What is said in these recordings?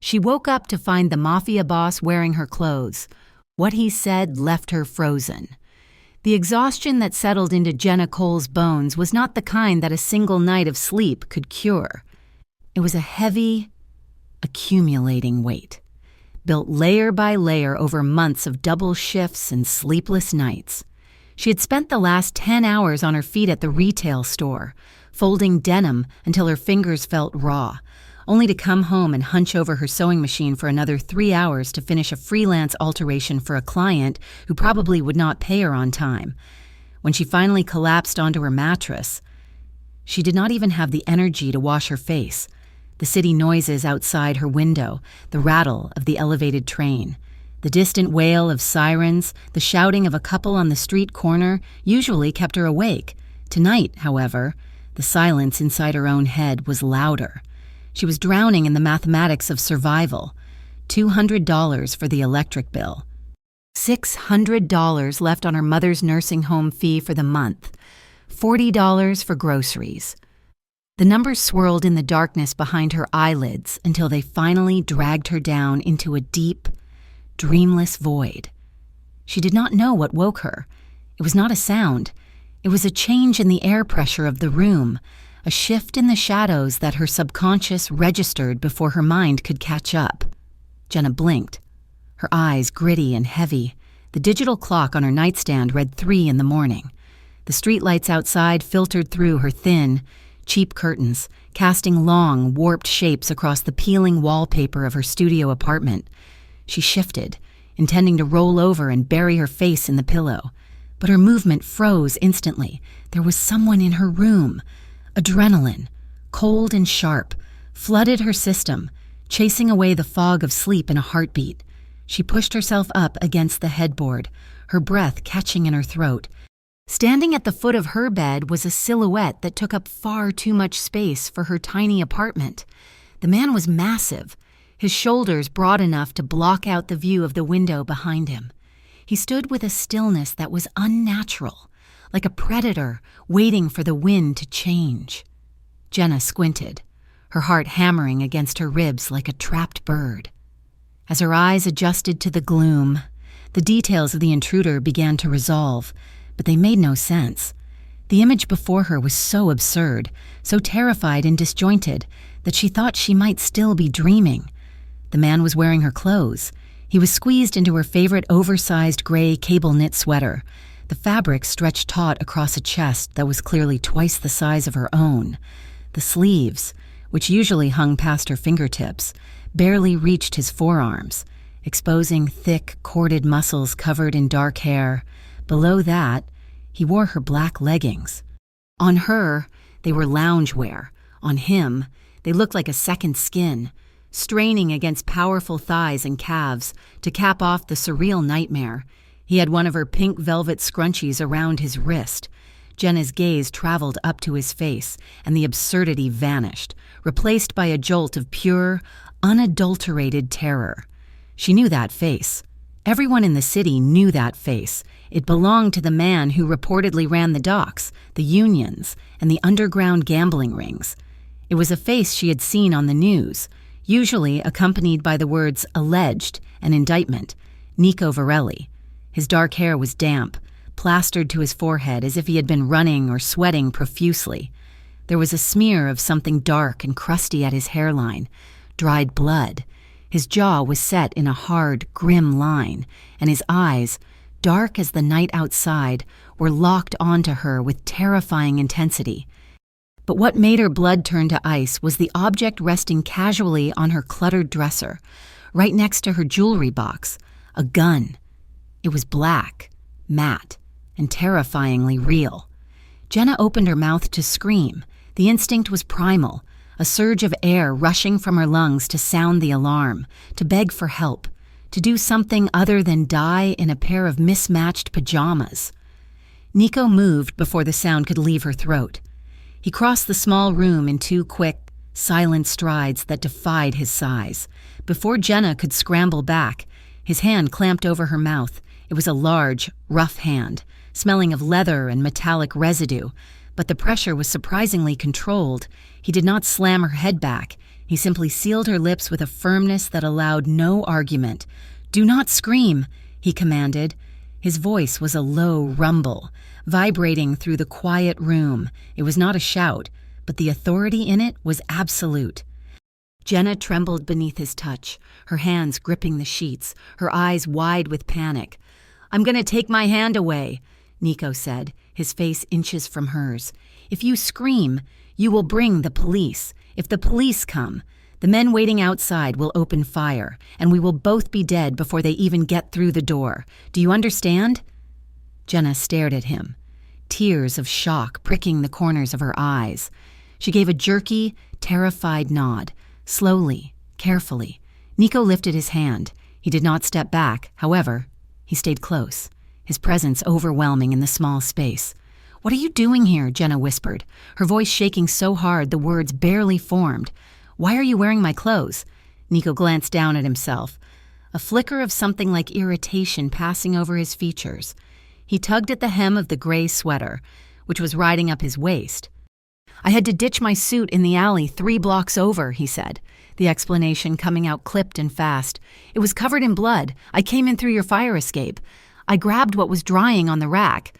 She woke up to find the mafia boss wearing her clothes. What he said left her frozen. The exhaustion that settled into Jenna Cole's bones was not the kind that a single night of sleep could cure. It was a heavy, accumulating weight, built layer by layer over months of double shifts and sleepless nights. She had spent the last 10 hours on her feet at the retail store, folding denim until her fingers felt raw, only to come home and hunch over her sewing machine for another 3 hours to finish a freelance alteration for a client who probably would not pay her on time. When she finally collapsed onto her mattress, she did not even have the energy to wash her face. The city noises outside her window, the rattle of the elevated train, the distant wail of sirens, the shouting of a couple on the street corner usually kept her awake. Tonight, however, the silence inside her own head was louder. She was drowning in the mathematics of survival. $200 for the electric bill. $600 left on her mother's nursing home fee for the month. $40 for groceries. The numbers swirled in the darkness behind her eyelids until they finally dragged her down into a deep, dreamless void. She did not know what woke her. It was not a sound. It was a change in the air pressure of the room, a shift in the shadows that her subconscious registered before her mind could catch up. Jenna blinked, her eyes gritty and heavy. The digital clock on her nightstand read 3 in the morning. The streetlights outside filtered through her thin, cheap curtains, casting long, warped shapes across the peeling wallpaper of her studio apartment. She shifted, intending to roll over and bury her face in the pillow. But her movement froze instantly. There was someone in her room. Adrenaline, cold and sharp, flooded her system, chasing away the fog of sleep in a heartbeat. She pushed herself up against the headboard, her breath catching in her throat. Standing at the foot of her bed was a silhouette that took up far too much space for her tiny apartment. The man was massive, his shoulders broad enough to block out the view of the window behind him. He stood with a stillness that was unnatural, like a predator waiting for the wind to change. Jenna squinted, her heart hammering against her ribs like a trapped bird. As her eyes adjusted to the gloom, the details of the intruder began to resolve, but they made no sense. The image before her was so absurd, so terrified and disjointed, that she thought she might still be dreaming. The man was wearing her clothes. He was squeezed into her favorite oversized gray cable-knit sweater. The fabric stretched taut across a chest that was clearly twice the size of her own. The sleeves, which usually hung past her fingertips, barely reached his forearms, exposing thick, corded muscles covered in dark hair. Below that, he wore her black leggings. On her, they were loungewear. On him, they looked like a second skin, straining against powerful thighs and calves to cap off the surreal nightmare. He had one of her pink velvet scrunchies around his wrist. Jenna's gaze traveled up to his face, and the absurdity vanished, replaced by a jolt of pure, unadulterated terror. She knew that face. Everyone in the city knew that face. It belonged to the man who reportedly ran the docks, the unions, and the underground gambling rings. It was a face she had seen on the news, usually accompanied by the words alleged and indictment, Nico Varelli. His dark hair was damp, plastered to his forehead as if he had been running or sweating profusely. There was a smear of something dark and crusty at his hairline, dried blood. His jaw was set in a hard, grim line, and his eyes, dark as the night outside, were locked onto her with terrifying intensity. But what made her blood turn to ice was the object resting casually on her cluttered dresser, right next to her jewelry box, a gun. It was black, matte, and terrifyingly real. Jenna opened her mouth to scream. The instinct was primal, a surge of air rushing from her lungs to sound the alarm, to beg for help, to do something other than die in a pair of mismatched pajamas. Nico moved before the sound could leave her throat. He crossed the small room in 2 quick, silent strides that defied his size. Before Jenna could scramble back, his hand clamped over her mouth. It was a large, rough hand, smelling of leather and metallic residue, but the pressure was surprisingly controlled. He did not slam her head back. He simply sealed her lips with a firmness that allowed no argument. "Do not scream," he commanded. His voice was a low rumble, vibrating through the quiet room. It was not a shout, but the authority in it was absolute. Jenna trembled beneath his touch, her hands gripping the sheets, her eyes wide with panic. "I'm going to take my hand away," Nico said, his face inches from hers. "If you scream, you will bring the police. If the police come, the men waiting outside will open fire, and we will both be dead before they even get through the door. Do you understand?" Jenna stared at him, tears of shock pricking the corners of her eyes. She gave a jerky, terrified nod. Slowly, carefully, Nico lifted his hand. He did not step back, however. He stayed close, his presence overwhelming in the small space. "What are you doing here?" Jenna whispered, her voice shaking so hard the words barely formed. "Why are you wearing my clothes?" Nico glanced down at himself, a flicker of something like irritation passing over his features. He tugged at the hem of the gray sweater, which was riding up his waist. "I had to ditch my suit in the alley 3 blocks over," he said, the explanation coming out clipped and fast. "It was covered in blood. I came in through your fire escape. I grabbed what was drying on the rack."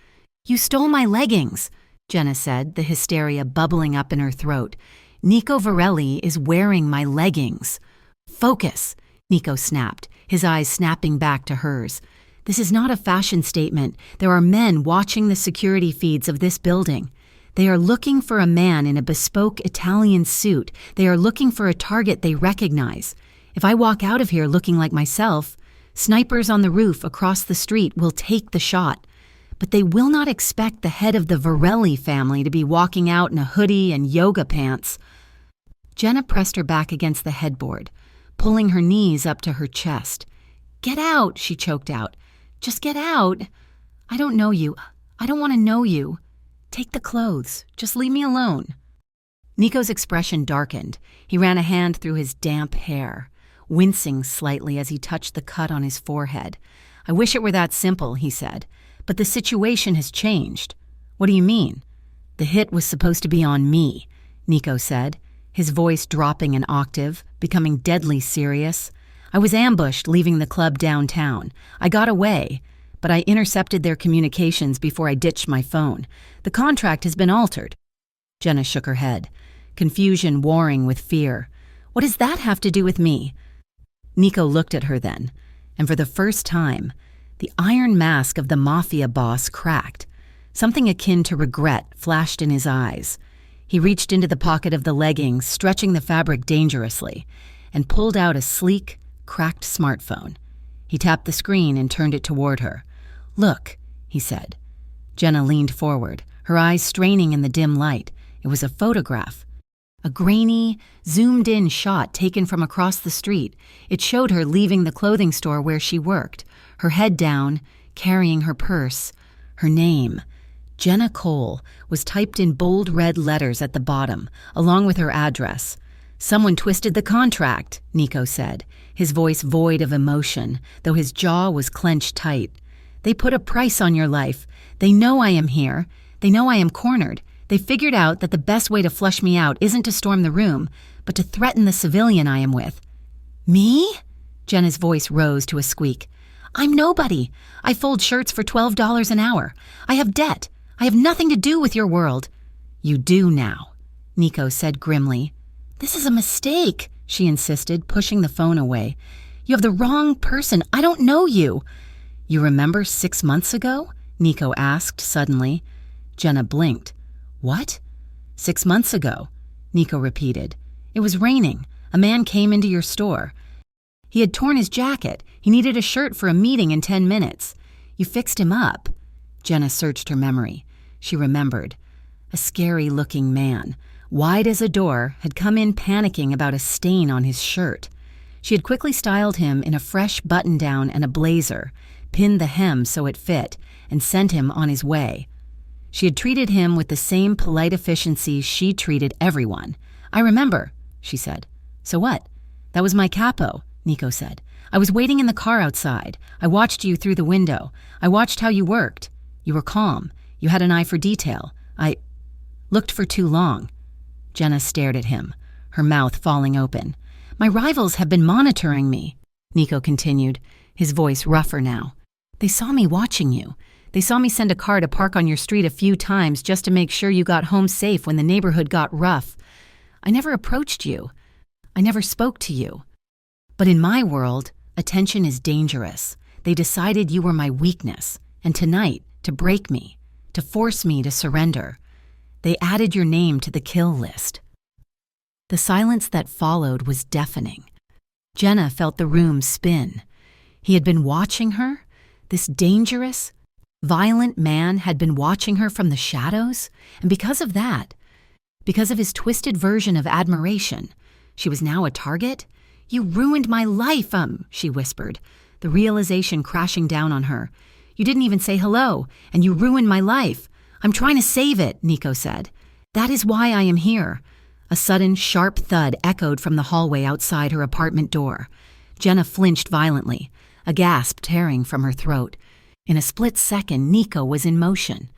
"You stole my leggings," Jenna said, the hysteria bubbling up in her throat. "Nico Varelli is wearing my leggings." "Focus," Nico snapped, his eyes snapping back to hers. "This is not a fashion statement. There are men watching the security feeds of this building. They are looking for a man in a bespoke Italian suit. They are looking for a target they recognize. If I walk out of here looking like myself, snipers on the roof across the street will take the shot. But they will not expect the head of the Varelli family to be walking out in a hoodie and yoga pants." Jenna pressed her back against the headboard, pulling her knees up to her chest. "Get out," she choked out. "Just get out. I don't know you. I don't want to know you. Take the clothes. Just leave me alone." Nico's expression darkened. He ran a hand through his damp hair, wincing slightly as he touched the cut on his forehead. "I wish it were that simple," he said. "But the situation has changed." "What do you mean?" "The hit was supposed to be on me," Nico said, his voice dropping an octave, becoming deadly serious. "I was ambushed leaving the club downtown. I got away, but I intercepted their communications before I ditched my phone. The contract has been altered." Jenna shook her head, confusion warring with fear. "What does that have to do with me?" Nico looked at her then, and for the first time, the iron mask of the mafia boss cracked. Something akin to regret flashed in his eyes. He reached into the pocket of the leggings, stretching the fabric dangerously, and pulled out a sleek, cracked smartphone. He tapped the screen and turned it toward her. "Look," he said. Jenna leaned forward, her eyes straining in the dim light. It was a photograph. A grainy, zoomed-in shot taken from across the street. It showed her leaving the clothing store where she worked, her head down, carrying her purse. Her name, Jenna Cole, was typed in bold red letters at the bottom, along with her address. "Someone twisted the contract," Nico said, his voice void of emotion, though his jaw was clenched tight. "They put a price on your life. They know I am here. They know I am cornered. They figured out that the best way to flush me out isn't to storm the room, but to threaten the civilian I am with." "Me?" Jenna's voice rose to a squeak. "I'm nobody. I fold shirts for $12 an hour. I have debt. I have nothing to do with your world." "You do now," Nico said grimly. "This is a mistake," she insisted, pushing the phone away. "You have the wrong person. I don't know you." "You remember 6 months ago?" Nico asked suddenly. Jenna blinked. "What?" "6 months ago," Nico repeated. "It was raining. A man came into your store. He had torn his jacket. He needed a shirt for a meeting in 10 minutes. You fixed him up." Jenna searched her memory. She remembered. A scary-looking man, wide as a door, had come in panicking about a stain on his shirt. She had quickly styled him in a fresh button-down and a blazer, pinned the hem so it fit, and sent him on his way. She had treated him with the same polite efficiency she treated everyone. "I remember," she said. "So what?" "That was my capo," Nico said. "I was waiting in the car outside. I watched you through the window. I watched how you worked. You were calm. You had an eye for detail. I looked for too long." Jenna stared at him, her mouth falling open. "My rivals have been monitoring me," Nico continued, his voice rougher now. "They saw me watching you. They saw me send a car to park on your street a few times just to make sure you got home safe when the neighborhood got rough. I never approached you. I never spoke to you. But in my world, attention is dangerous. They decided you were my weakness, and tonight, to break me, to force me to surrender. They added your name to the kill list." The silence that followed was deafening. Jenna felt the room spin. He had been watching her? This dangerous, violent man had been watching her from the shadows? And because of that, because of his twisted version of admiration, she was now a target? "You ruined my life, she whispered, the realization crashing down on her. "You didn't even say hello, and you ruined my life. I'm trying to save it," Nico said. "That is why I am here." A sudden, sharp thud echoed from the hallway outside her apartment door. Jenna flinched violently, a gasp tearing from her throat. In a split second, Nico was in motion.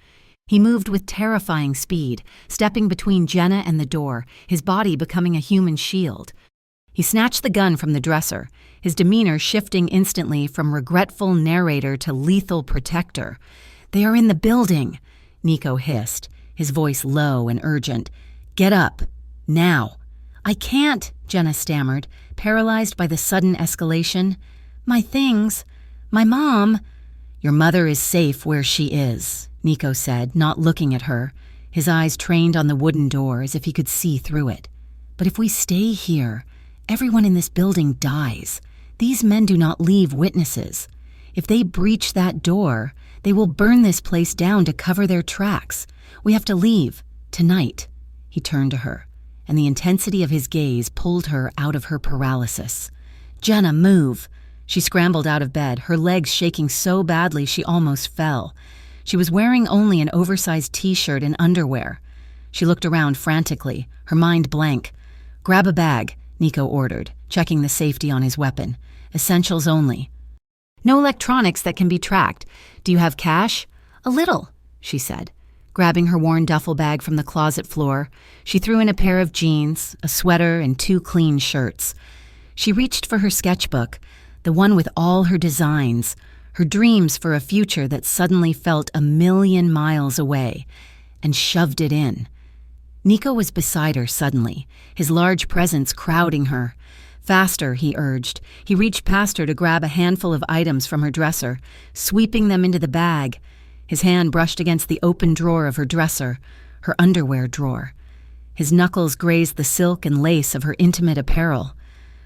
He moved with terrifying speed, stepping between Jenna and the door, his body becoming a human shield. He snatched the gun from the dresser, his demeanor shifting instantly from regretful narrator to lethal protector. "They are in the building," Nico hissed, his voice low and urgent. "Get up. Now." "I can't," Jenna stammered, paralyzed by the sudden escalation. "My things. My mom." "Your mother is safe where she is," Nico said, not looking at her, his eyes trained on the wooden door as if he could see through it. "But if we stay here, everyone in this building dies. These men do not leave witnesses. If they breach that door, they will burn this place down to cover their tracks. We have to leave. Tonight." He turned to her, and the intensity of his gaze pulled her out of her paralysis. "Jenna, move." She scrambled out of bed, her legs shaking so badly she almost fell. She was wearing only an oversized t-shirt and underwear. She looked around frantically, her mind blank. "Grab a bag," Nico ordered, checking the safety on his weapon. "Essentials only. No electronics that can be tracked. Do you have cash?" "A little," she said. Grabbing her worn duffel bag from the closet floor, she threw in a pair of jeans, a sweater, and 2 clean shirts. She reached for her sketchbook, the one with all her designs, her dreams for a future that suddenly felt 1,000,000 miles away, and shoved it in. Nico was beside her suddenly, his large presence crowding her. "Faster," he urged. He reached past her to grab a handful of items from her dresser, sweeping them into the bag. His hand brushed against the open drawer of her dresser, her underwear drawer. His knuckles grazed the silk and lace of her intimate apparel.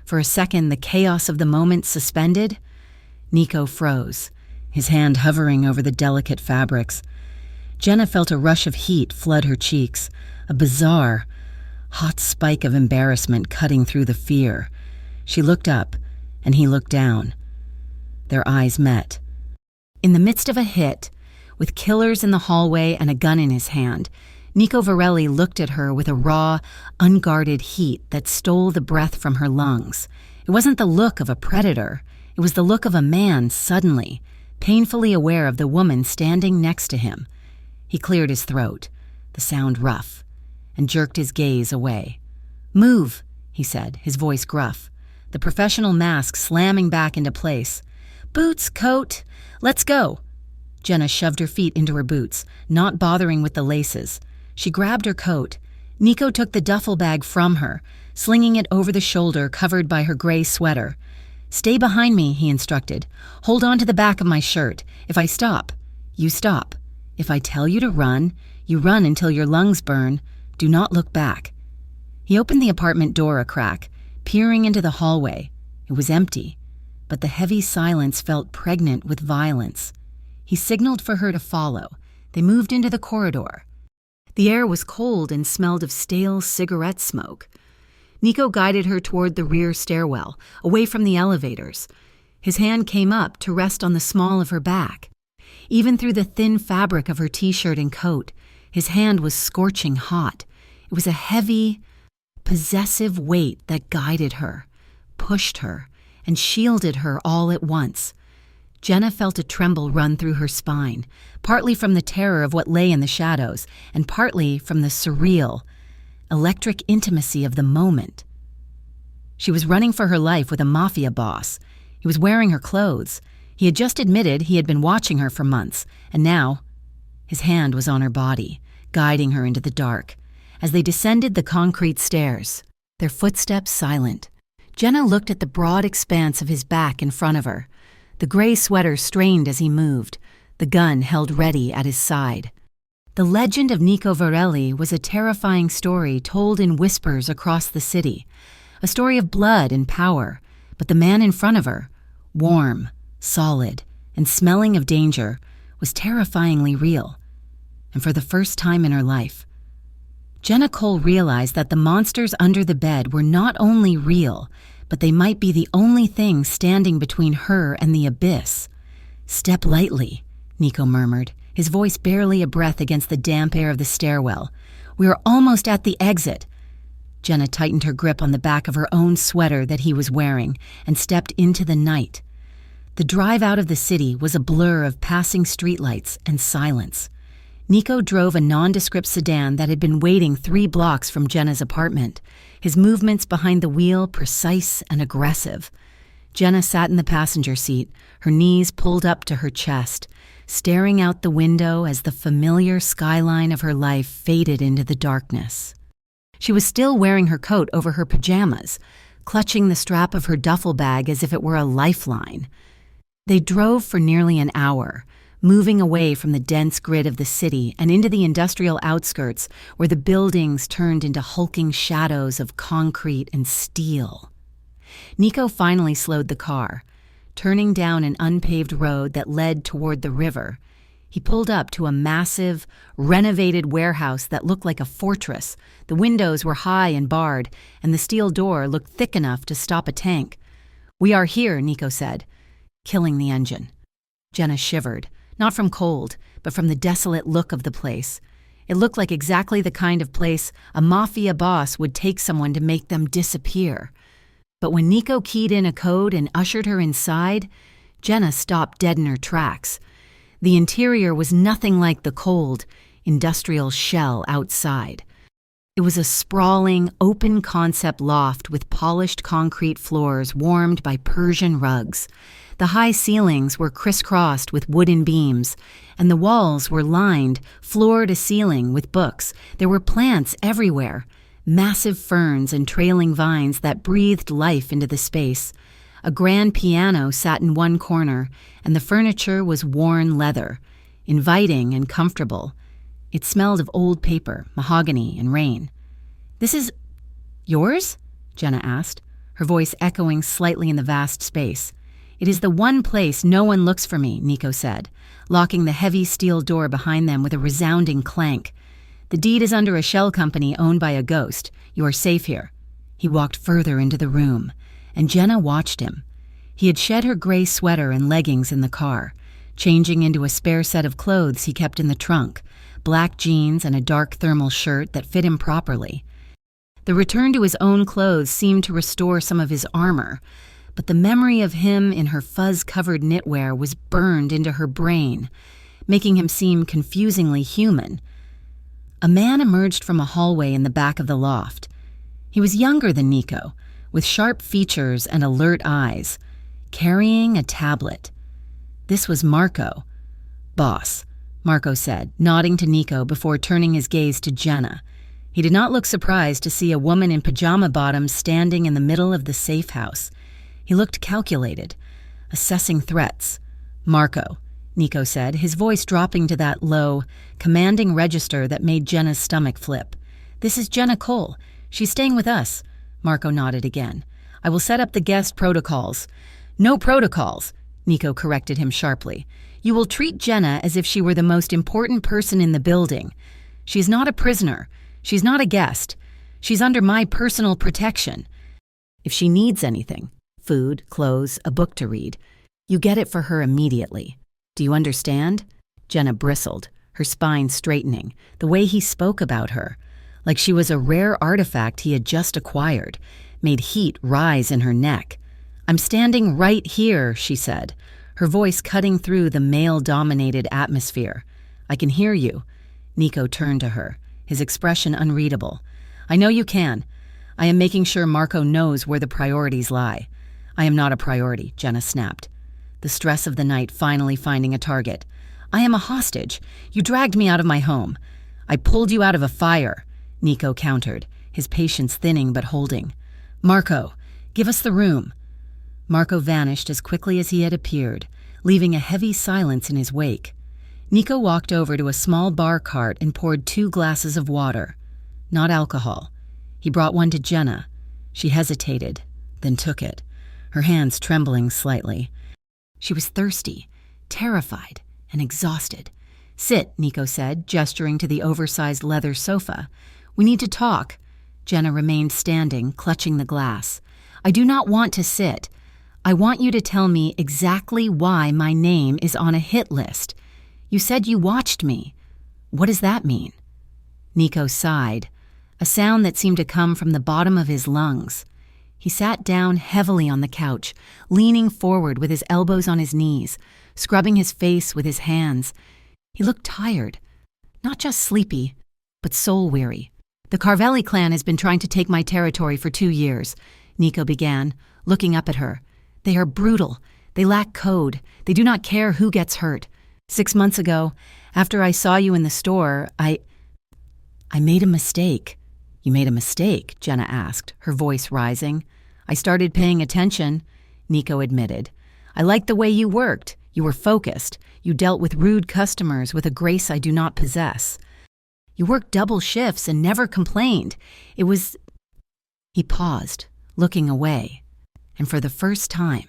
For a second, the chaos of the moment suspended. Nico froze, his hand hovering over the delicate fabrics. Jenna felt a rush of heat flood her cheeks, a bizarre, hot spike of embarrassment cutting through the fear. She looked up, and he looked down. Their eyes met. In the midst of a hit, with killers in the hallway and a gun in his hand, Nico Varelli looked at her with a raw, unguarded heat that stole the breath from her lungs. It wasn't the look of a predator. It was the look of a man suddenly, painfully aware of the woman standing next to him. He cleared his throat, the sound rough, and jerked his gaze away. "Move," he said, his voice gruff, the professional mask slamming back into place. "Boots, coat, let's go." Jenna shoved her feet into her boots, not bothering with the laces. She grabbed her coat. Nico took the duffel bag from her, slinging it over the shoulder covered by her gray sweater. "Stay behind me," he instructed. "Hold on to the back of my shirt. If I stop, you stop. If I tell you to run, you run until your lungs burn. Do not look back." He opened the apartment door a crack, peering into the hallway. It was empty, but the heavy silence felt pregnant with violence. He signaled for her to follow. They moved into the corridor. The air was cold and smelled of stale cigarette smoke. Nico guided her toward the rear stairwell, away from the elevators. His hand came up to rest on the small of her back. Even through the thin fabric of her t-shirt and coat, his hand was scorching hot. It was a heavy, possessive weight that guided her, pushed her, and shielded her all at once. Jenna felt a tremble run through her spine, partly from the terror of what lay in the shadows, and partly from the surreal, electric intimacy of the moment. She was running for her life with a mafia boss. He was wearing her clothes. He had just admitted he had been watching her for months, and now his hand was on her body, guiding her into the dark. As they descended the concrete stairs, their footsteps silent, Jenna looked at the broad expanse of his back in front of her. The gray sweater strained as he moved, the gun held ready at his side. The legend of Nico Varelli was a terrifying story told in whispers across the city, a story of blood and power, but the man in front of her, warm, solid, and smelling of danger, was terrifyingly real. And for the first time in her life, Jenna Cole realized that the monsters under the bed were not only real, but they might be the only thing standing between her and the abyss. "Step lightly," Nico murmured, his voice barely a breath against the damp air of the stairwell. "We are almost at the exit." Jenna tightened her grip on the back of her own sweater that he was wearing and stepped into the night. The drive out of the city was a blur of passing streetlights and silence. Nico drove a nondescript sedan that had been waiting 3 blocks from Jenna's apartment, his movements behind the wheel precise and aggressive. Jenna sat in the passenger seat, her knees pulled up to her chest, staring out the window as the familiar skyline of her life faded into the darkness. She was still wearing her coat over her pajamas, clutching the strap of her duffel bag as if it were a lifeline. They drove for nearly an hour, moving away from the dense grid of the city and into the industrial outskirts where the buildings turned into hulking shadows of concrete and steel. Nico finally slowed the car, turning down an unpaved road that led toward the river. He pulled up to a massive, renovated warehouse that looked like a fortress. The windows were high and barred, and the steel door looked thick enough to stop a tank. "We are here," Nico said, killing the engine. Jenna shivered, not from cold, but from the desolate look of the place. It looked like exactly the kind of place a mafia boss would take someone to make them disappear. But when Nico keyed in a code and ushered her inside, Jenna stopped dead in her tracks. The interior was nothing like the cold, industrial shell outside. It was a sprawling, open-concept loft with polished concrete floors warmed by Persian rugs. The high ceilings were crisscrossed with wooden beams, and the walls were lined, floor to ceiling, with books. There were plants everywhere, massive ferns and trailing vines that breathed life into the space. A grand piano sat in one corner, and the furniture was worn leather, inviting and comfortable. It smelled of old paper, mahogany, and rain. "This is yours?" Jenna asked, her voice echoing slightly in the vast space. "It is the one place no one looks for me," Nico said, locking the heavy steel door behind them with a resounding clank. "The deed is under a shell company owned by a ghost. You are safe here." He walked further into the room, and Jenna watched him. He had shed her gray sweater and leggings in the car, changing into a spare set of clothes he kept in the trunk, black jeans and a dark thermal shirt that fit him properly. The return to his own clothes seemed to restore some of his armor, but the memory of him in her fuzz-covered knitwear was burned into her brain, making him seem confusingly human. A man emerged from a hallway in the back of the loft. He was younger than Nico, with sharp features and alert eyes, carrying a tablet. This was Marco. "Boss," Marco said, nodding to Nico before turning his gaze to Jenna. He did not look surprised to see a woman in pajama bottoms standing in the middle of the safe house. He looked calculated, assessing threats. "Marco," Nico said, his voice dropping to that low, commanding register that made Jenna's stomach flip. "This is Jenna Cole. She's staying with us." Marco nodded again. "I will set up the guest protocols." "No protocols," Nico corrected him sharply. "You will treat Jenna as if she were the most important person in the building. She's not a prisoner. She's not a guest. She's under my personal protection. If she needs anything, food, clothes, a book to read, you get it for her immediately. Do you understand?" Jenna bristled, her spine straightening, the way he spoke about her, like she was a rare artifact he had just acquired, made heat rise in her neck. "I'm standing right here," she said, her voice cutting through the male-dominated atmosphere. "I can hear you." Nico turned to her, his expression unreadable. I know you can. I am making sure Marco knows where the priorities lie. I am not a priority, Jenna snapped. The stress of the night finally finding a target. I am a hostage. You dragged me out of my home. I pulled you out of a fire, Nico countered, his patience thinning but holding. Marco, give us the room. Marco vanished as quickly as he had appeared, leaving a heavy silence in his wake. Nico walked over to a small bar cart and poured 2 glasses of water. Not alcohol. He brought one to Jenna. She hesitated, then took it, her hands trembling slightly. She was thirsty, terrified, and exhausted. Sit, Nico said, gesturing to the oversized leather sofa. We need to talk. Jenna remained standing, clutching the glass. I do not want to sit. I want you to tell me exactly why my name is on a hit list. You said you watched me. What does that mean? Nico sighed, a sound that seemed to come from the bottom of his lungs. He sat down heavily on the couch, leaning forward with his elbows on his knees, scrubbing his face with his hands. He looked tired, not just sleepy, but soul-weary. The Carvelli clan has been trying to take my territory for 2 years, Nico began, looking up at her. They are brutal. They lack code. They do not care who gets hurt. 6 months ago, after I saw you in the store, I made a mistake. You made a mistake, Jenna asked, her voice rising. I started paying attention, Nico admitted. I liked the way you worked. You were focused. You dealt with rude customers with a grace I do not possess. You worked double shifts and never complained. It was... He paused, looking away, and for the first time,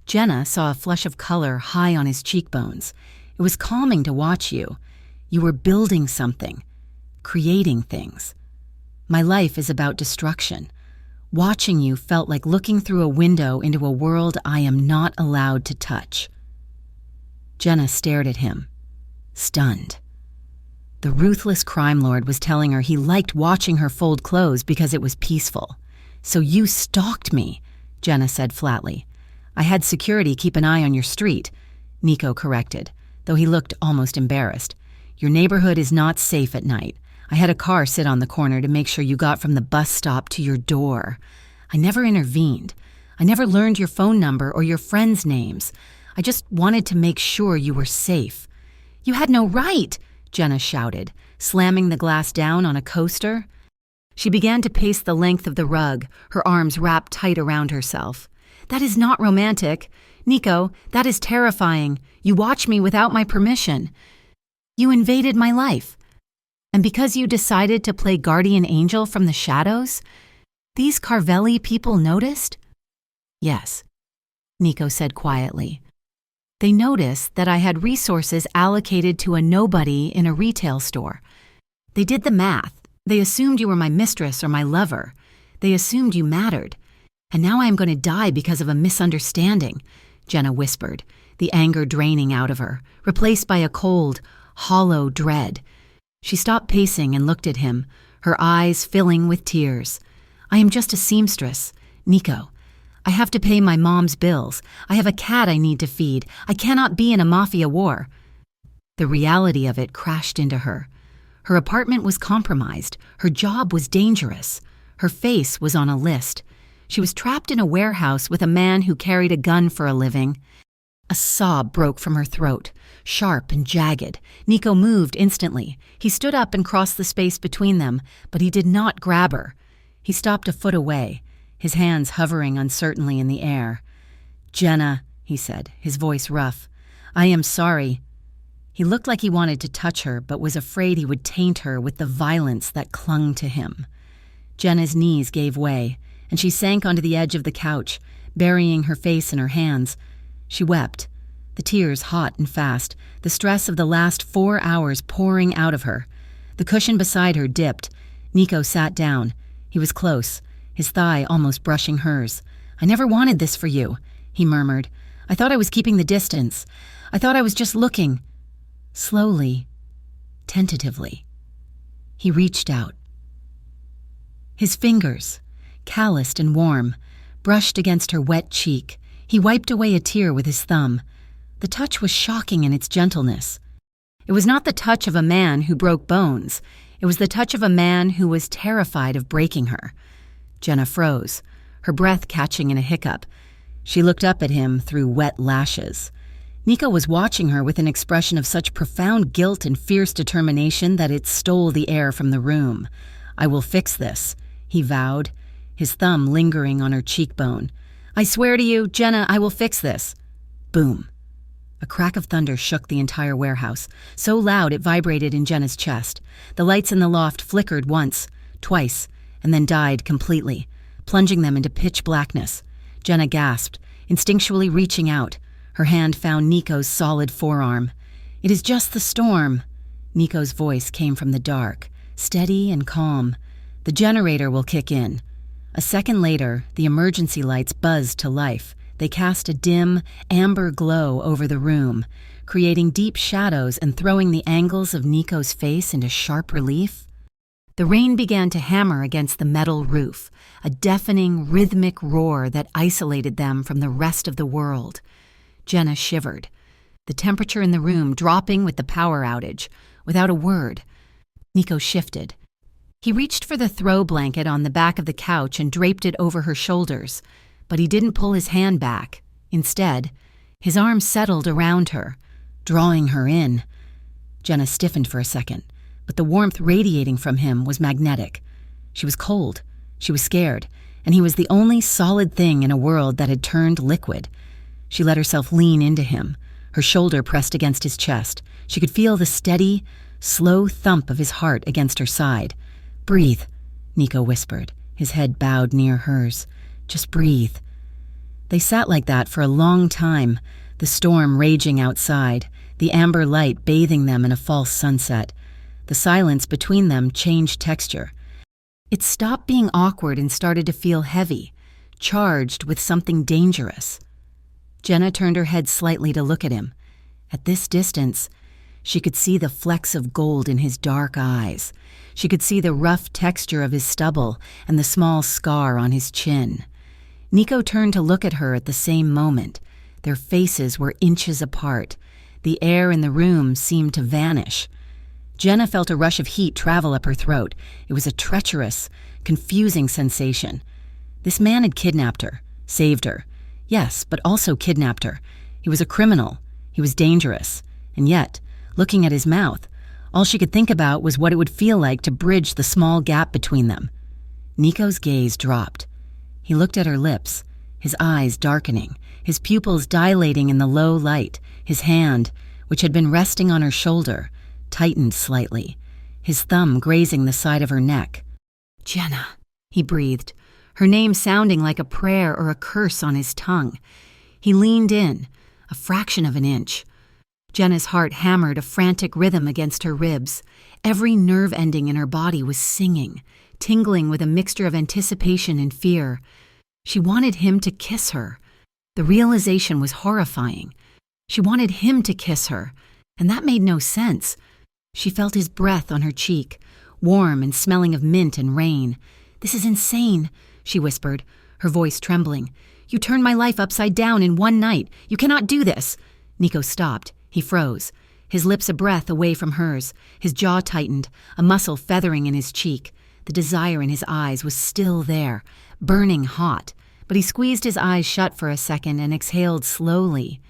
Jenna saw a flush of color high on his cheekbones. It was calming to watch you. You were building something, creating things. My life is about destruction. Watching you felt like looking through a window into a world I am not allowed to touch. Jenna stared at him, stunned. The ruthless crime lord was telling her he liked watching her fold clothes because it was peaceful. So you stalked me, Jenna said flatly. I had security keep an eye on your street, Nico corrected, though he looked almost embarrassed. Your neighborhood is not safe at night. I had a car sit on the corner to make sure you got from the bus stop to your door. I never intervened. I never learned your phone number or your friends' names. I just wanted to make sure you were safe. You had no right, Jenna shouted, slamming the glass down on a coaster. She began to pace the length of the rug, her arms wrapped tight around herself. That is not romantic. Nico, that is terrifying. You watched me without my permission. You invaded my life. And because you decided to play guardian angel from the shadows, these Carvelli people noticed? Yes, Nico said quietly. They noticed that I had resources allocated to a nobody in a retail store. They did the math. They assumed you were my mistress or my lover. They assumed you mattered. And now I am going to die because of a misunderstanding, Jenna whispered, the anger draining out of her, replaced by a cold, hollow dread. She stopped pacing and looked at him, her eyes filling with tears. I am just a seamstress, Nico. I have to pay my mom's bills. I have a cat I need to feed. I cannot be in a mafia war. The reality of it crashed into her. Her apartment was compromised. Her job was dangerous. Her face was on a list. She was trapped in a warehouse with a man who carried a gun for a living. A sob broke from her throat, sharp and jagged. Nico moved instantly. He stood up and crossed the space between them, but he did not grab her. He stopped a foot away, his hands hovering uncertainly in the air. Jenna, he said, his voice rough. I am sorry. He looked like he wanted to touch her, but was afraid he would taint her with the violence that clung to him. Jenna's knees gave way, and she sank onto the edge of the couch, burying her face in her hands. She wept, the tears hot and fast, the stress of the last 4 hours pouring out of her. The cushion beside her dipped. Nico sat down. He was close, his thigh almost brushing hers. I never wanted this for you, he murmured. I thought I was keeping the distance. I thought I was just looking. Slowly, tentatively, he reached out. His fingers, calloused and warm, brushed against her wet cheek. He wiped away a tear with his thumb. The touch was shocking in its gentleness. It was not the touch of a man who broke bones. It was the touch of a man who was terrified of breaking her. Jenna froze, her breath catching in a hiccup. She looked up at him through wet lashes. Nico was watching her with an expression of such profound guilt and fierce determination that it stole the air from the room. "I will fix this," he vowed, his thumb lingering on her cheekbone. "I swear to you, Jenna, I will fix this." Boom. A crack of thunder shook the entire warehouse, so loud it vibrated in Jenna's chest. The lights in the loft flickered once, twice, and then died completely, plunging them into pitch blackness. Jenna gasped, instinctually reaching out. Her hand found Nico's solid forearm. "It is just the storm." Nico's voice came from the dark, steady and calm. "The generator will kick in." A second later, the emergency lights buzzed to life. They cast a dim, amber glow over the room, creating deep shadows and throwing the angles of Nico's face into sharp relief. The rain began to hammer against the metal roof, a deafening, rhythmic roar that isolated them from the rest of the world. Jenna shivered, the temperature in the room dropping with the power outage. Without a word, Nico shifted. He reached for the throw blanket on the back of the couch and draped it over her shoulders, but he didn't pull his hand back. Instead, his arm settled around her, drawing her in. Jenna stiffened for a second, but the warmth radiating from him was magnetic. She was cold, she was scared, and he was the only solid thing in a world that had turned liquid. She let herself lean into him, her shoulder pressed against his chest. She could feel the steady, slow thump of his heart against her side. "Breathe," Nico whispered, his head bowed near hers. "Just breathe." They sat like that for a long time, the storm raging outside, the amber light bathing them in a false sunset. The silence between them changed texture. It stopped being awkward and started to feel heavy, charged with something dangerous. Jenna turned her head slightly to look at him. At this distance, she could see the flecks of gold in his dark eyes. She could see the rough texture of his stubble and the small scar on his chin. Nico turned to look at her at the same moment. Their faces were inches apart. The air in the room seemed to vanish. Jenna felt a rush of heat travel up her throat. It was a treacherous, confusing sensation. This man had kidnapped her, saved her. Yes, but also kidnapped her. He was a criminal. He was dangerous. And yet, looking at his mouth, all she could think about was what it would feel like to bridge the small gap between them. Nico's gaze dropped. He looked at her lips, his eyes darkening, his pupils dilating in the low light. His hand, which had been resting on her shoulder, tightened slightly, his thumb grazing the side of her neck. "Jenna," he breathed, her name sounding like a prayer or a curse on his tongue. He leaned in, a fraction of an inch. Jenna's heart hammered a frantic rhythm against her ribs. Every nerve ending in her body was singing, tingling with a mixture of anticipation and fear. She wanted him to kiss her. The realization was horrifying. She wanted him to kiss her, and that made no sense. She felt his breath on her cheek, warm and smelling of mint and rain. "This is insane," she whispered, her voice trembling. "You turned my life upside down in one night. You cannot do this." Nico stopped. He froze, his lips a breath away from hers, his jaw tightened, a muscle feathering in his cheek. The desire in his eyes was still there, burning hot, but he squeezed his eyes shut for a second and exhaled slowly.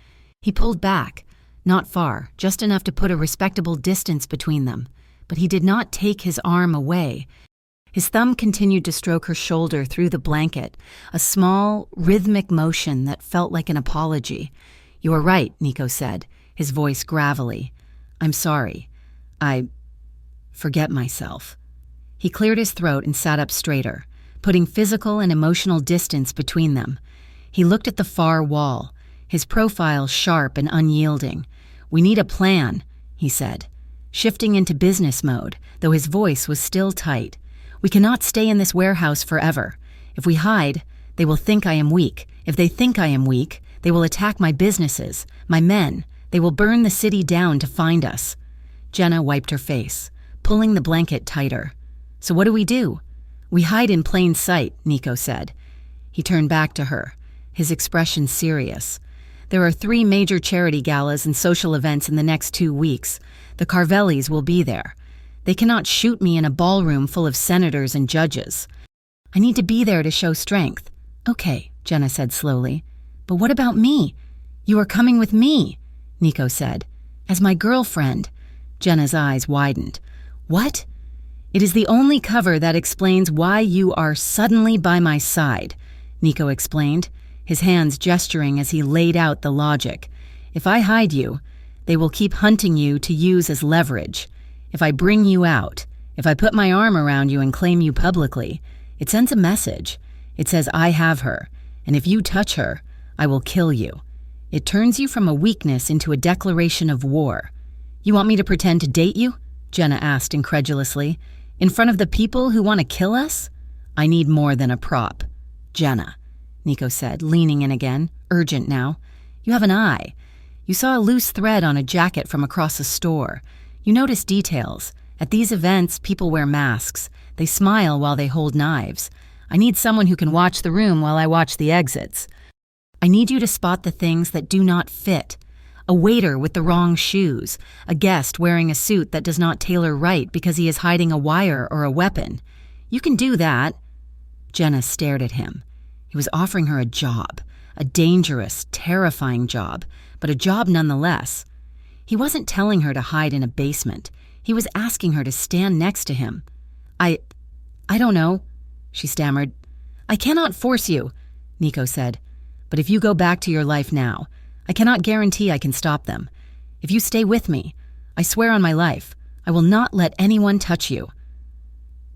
He pulled back, not far, just enough to put a respectable distance between them, but he did not take his arm away. His thumb continued to stroke her shoulder through the blanket, a small, rhythmic motion that felt like an apology. "You are right," Nico said, his voice gravelly. "I'm sorry. I forget myself." He cleared his throat and sat up straighter, putting physical and emotional distance between them. He looked at the far wall, his profile sharp and unyielding. "We need a plan," he said, shifting into business mode, though his voice was still tight. "We cannot stay in this warehouse forever. If we hide, they will think I am weak. If they think I am weak, they will attack my businesses, my men. They will burn the city down to find us." Jenna wiped her face, pulling the blanket tighter. "So what do we do?" "We hide in plain sight," Nico said. He turned back to her, his expression serious. "There are 3 major charity galas and social events in the next 2 weeks. The Carvellis will be there. They cannot shoot me in a ballroom full of senators and judges. I need to be there to show strength. Okay, Jenna said slowly. But what about me? You are coming with me, Nico said. As my girlfriend. Jenna's eyes widened. What? It is the only cover that explains why you are suddenly by my side, Nico explained, his hands gesturing as he laid out the logic. If I hide you, they will keep hunting you to use as leverage. If I bring you out, if I put my arm around you and claim you publicly, it sends a message. It says I have her, and if you touch her, I will kill you. It turns you from a weakness into a declaration of war. You want me to pretend to date you? Jenna asked incredulously. In front of the people who want to kill us? I need more than a prop. Jenna, Nico said, leaning in again, urgent now. You have an eye. You saw a loose thread on a jacket from across a store. You notice details. At these events, people wear masks. They smile while they hold knives. I need someone who can watch the room while I watch the exits. I need you to spot the things that do not fit. A waiter with the wrong shoes. A guest wearing a suit that does not tailor right because he is hiding a wire or a weapon. You can do that. Jenna stared at him. He was offering her a job. A dangerous, terrifying job, but a job nonetheless. He wasn't telling her to hide in a basement. He was asking her to stand next to him. I don't know, she stammered. I cannot force you, Nico said. But if you go back to your life now, I cannot guarantee I can stop them. If you stay with me, I swear on my life, I will not let anyone touch you.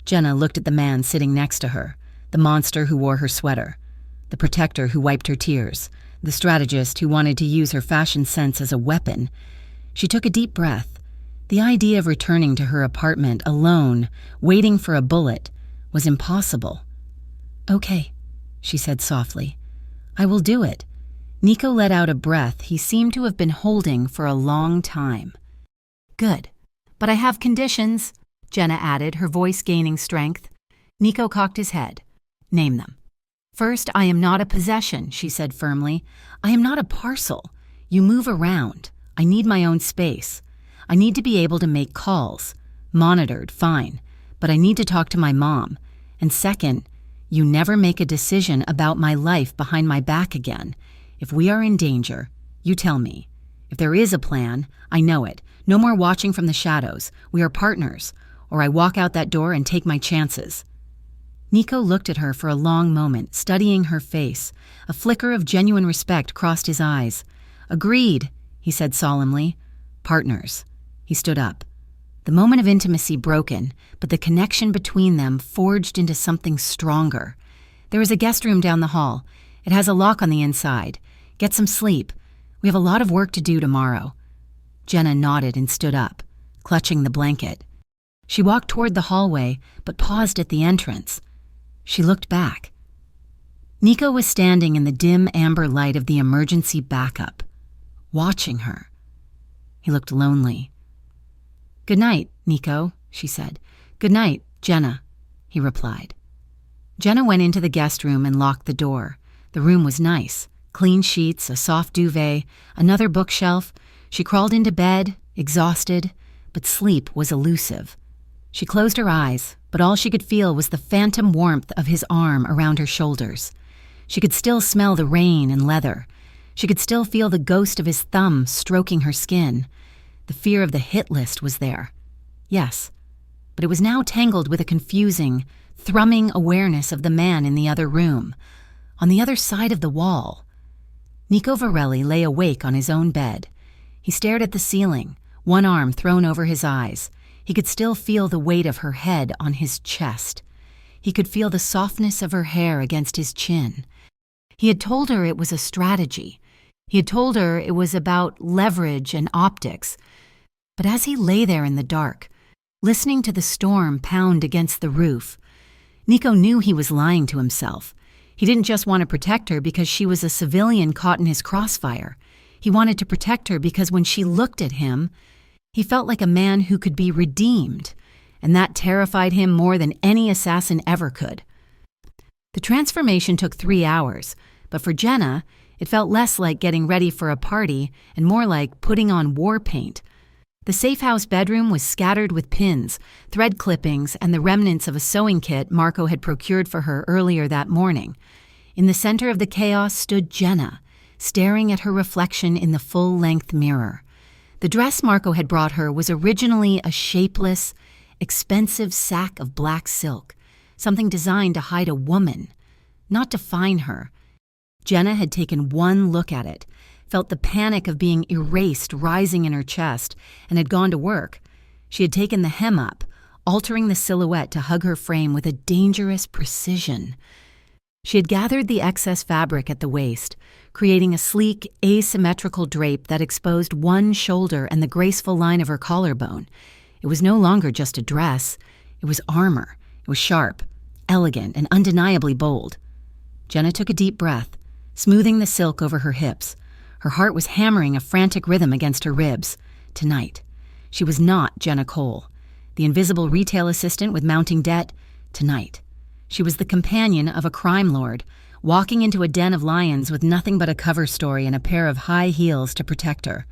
Jenna looked at the man sitting next to her, the monster who wore her sweater, the protector who wiped her tears, the strategist who wanted to use her fashion sense as a weapon. She took a deep breath. The idea of returning to her apartment alone, waiting for a bullet, was impossible. Okay, she said softly. I will do it. Nico let out a breath he seemed to have been holding for a long time. Good. But I have conditions, Jenna added, her voice gaining strength. Nico cocked his head. Name them. First, I am not a possession, she said firmly. I am not a parcel. You move around. I need my own space. I need to be able to make calls. Monitored, fine. But I need to talk to my mom. And second, you never make a decision about my life behind my back again. If we are in danger, you tell me. If there is a plan, I know it. No more watching from the shadows. We are partners. Or I walk out that door and take my chances. Nico looked at her for a long moment, studying her face. A flicker of genuine respect crossed his eyes. Agreed, he said solemnly. Partners. He stood up. The moment of intimacy broken, but the connection between them forged into something stronger. There is a guest room down the hall. It has a lock on the inside. Get some sleep. We have a lot of work to do tomorrow. Jenna nodded and stood up, clutching the blanket. She walked toward the hallway, but paused at the entrance. She looked back. Nico was standing in the dim amber light of the emergency backup, watching her. He looked lonely. Good night, Nico, she said. Good night, Jenna, he replied. Jenna went into the guest room and locked the door. The room was nice. Clean sheets, a soft duvet, another bookshelf. She crawled into bed, exhausted, but sleep was elusive. She closed her eyes, but all she could feel was the phantom warmth of his arm around her shoulders. She could still smell the rain and leather. She could still feel the ghost of his thumb stroking her skin. The fear of the hit list was there. Yes, but it was now tangled with a confusing, thrumming awareness of the man in the other room, on the other side of the wall. Nico Varelli lay awake on his own bed. He stared at the ceiling, one arm thrown over his eyes. He could still feel the weight of her head on his chest. He could feel the softness of her hair against his chin. He had told her it was a strategy. He had told her it was about leverage and optics. But as he lay there in the dark, listening to the storm pound against the roof, Nico knew he was lying to himself. He didn't just want to protect her because she was a civilian caught in his crossfire. He wanted to protect her because when she looked at him, he felt like a man who could be redeemed, and that terrified him more than any assassin ever could. The transformation took 3 hours, but for Jenna, it felt less like getting ready for a party and more like putting on war paint. The safe-house bedroom was scattered with pins, thread clippings, and the remnants of a sewing kit Marco had procured for her earlier that morning. In the center of the chaos stood Jenna, staring at her reflection in the full-length mirror. The dress Marco had brought her was originally a shapeless, expensive sack of black silk, something designed to hide a woman, not define her. Jenna had taken one look at it, felt the panic of being erased rising in her chest, and had gone to work. She had taken the hem up, altering the silhouette to hug her frame with a dangerous precision. She had gathered the excess fabric at the waist, creating a sleek, asymmetrical drape that exposed one shoulder and the graceful line of her collarbone. It was no longer just a dress. It was armor. It was sharp, elegant, and undeniably bold. Jenna took a deep breath, smoothing the silk over her hips. Her heart was hammering a frantic rhythm against her ribs. Tonight, she was not Jenna Cole, the invisible retail assistant with mounting debt. Tonight, she was the companion of a crime lord, walking into a den of lions with nothing but a cover story and a pair of high heels to protect her.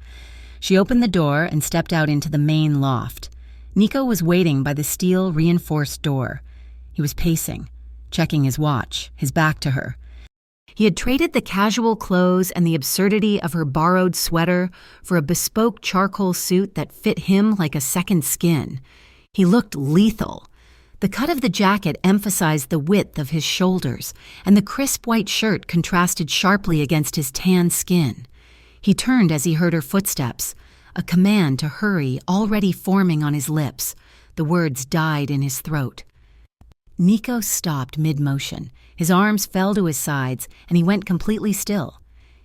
She opened the door and stepped out into the main loft. Nico was waiting by the steel-reinforced door. He was pacing, checking his watch, his back to her. He had traded the casual clothes and the absurdity of her borrowed sweater for a bespoke charcoal suit that fit him like a second skin. He looked lethal. The cut of the jacket emphasized the width of his shoulders, and the crisp white shirt contrasted sharply against his tan skin. He turned as he heard her footsteps, a command to hurry already forming on his lips. The words died in his throat. Nico stopped mid-motion. His arms fell to his sides, and he went completely still.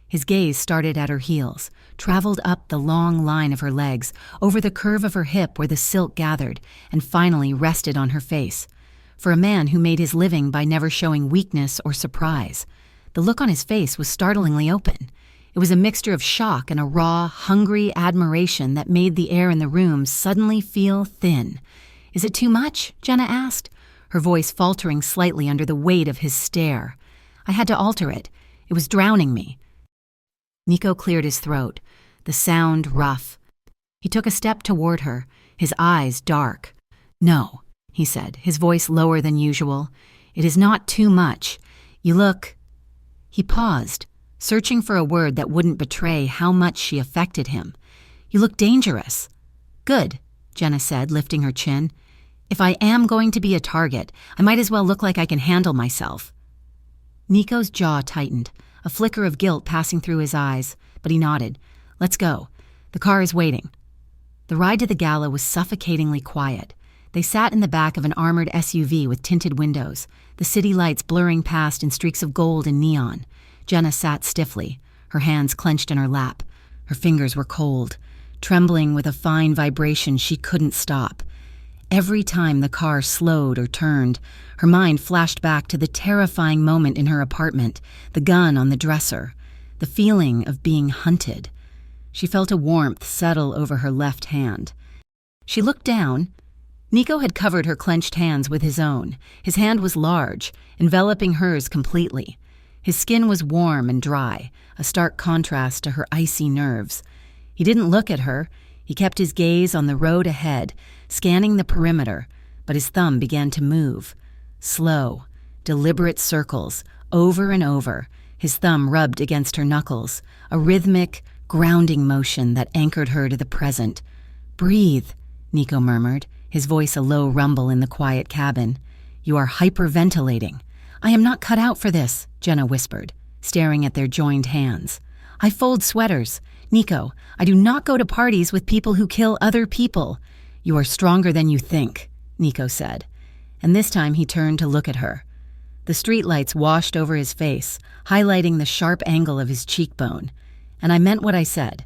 His gaze started at her heels, traveled up the long line of her legs, over the curve of her hip where the silk gathered, and finally rested on her face. For a man who made his living by never showing weakness or surprise, the look on his face was startlingly open. It was a mixture of shock and a raw, hungry admiration that made the air in the room suddenly feel thin. "Is it too much?" Jenna asked, her voice faltering slightly under the weight of his stare. "I had to alter it. It was drowning me." Nico cleared his throat, the sound rough. He took a step toward her, his eyes dark. "No," he said, his voice lower than usual. "It is not too much. You look—" He paused, searching for a word that wouldn't betray how much she affected him. "You look dangerous." "Good," Jenna said, lifting her chin. "If I am going to be a target, I might as well look like I can handle myself." Nico's jaw tightened, a flicker of guilt passing through his eyes, but he nodded. "Let's go. The car is waiting." The ride to the gala was suffocatingly quiet. They sat in the back of an armored SUV with tinted windows, the city lights blurring past in streaks of gold and neon. Jenna sat stiffly, her hands clenched in her lap. Her fingers were cold, trembling with a fine vibration she couldn't stop. Every time the car slowed or turned, her mind flashed back to the terrifying moment in her apartment, the gun on the dresser, the feeling of being hunted. She felt a warmth settle over her left hand. She looked down. Nico had covered her clenched hands with his own. His hand was large, enveloping hers completely. His skin was warm and dry, a stark contrast to her icy nerves. He didn't look at her. He kept his gaze on the road ahead, scanning the perimeter, but his thumb began to move. Slow, deliberate circles, over and over. His thumb rubbed against her knuckles, a rhythmic, grounding motion that anchored her to the present. "Breathe," Nico murmured, his voice a low rumble in the quiet cabin. "You are hyperventilating." "I am not cut out for this," Jenna whispered, staring at their joined hands. "I fold sweaters. Nico, I do not go to parties with people who kill other people." "You are stronger than you think," Nico said. And this time he turned to look at her. The streetlights washed over his face, highlighting the sharp angle of his cheekbone. "And I meant what I said.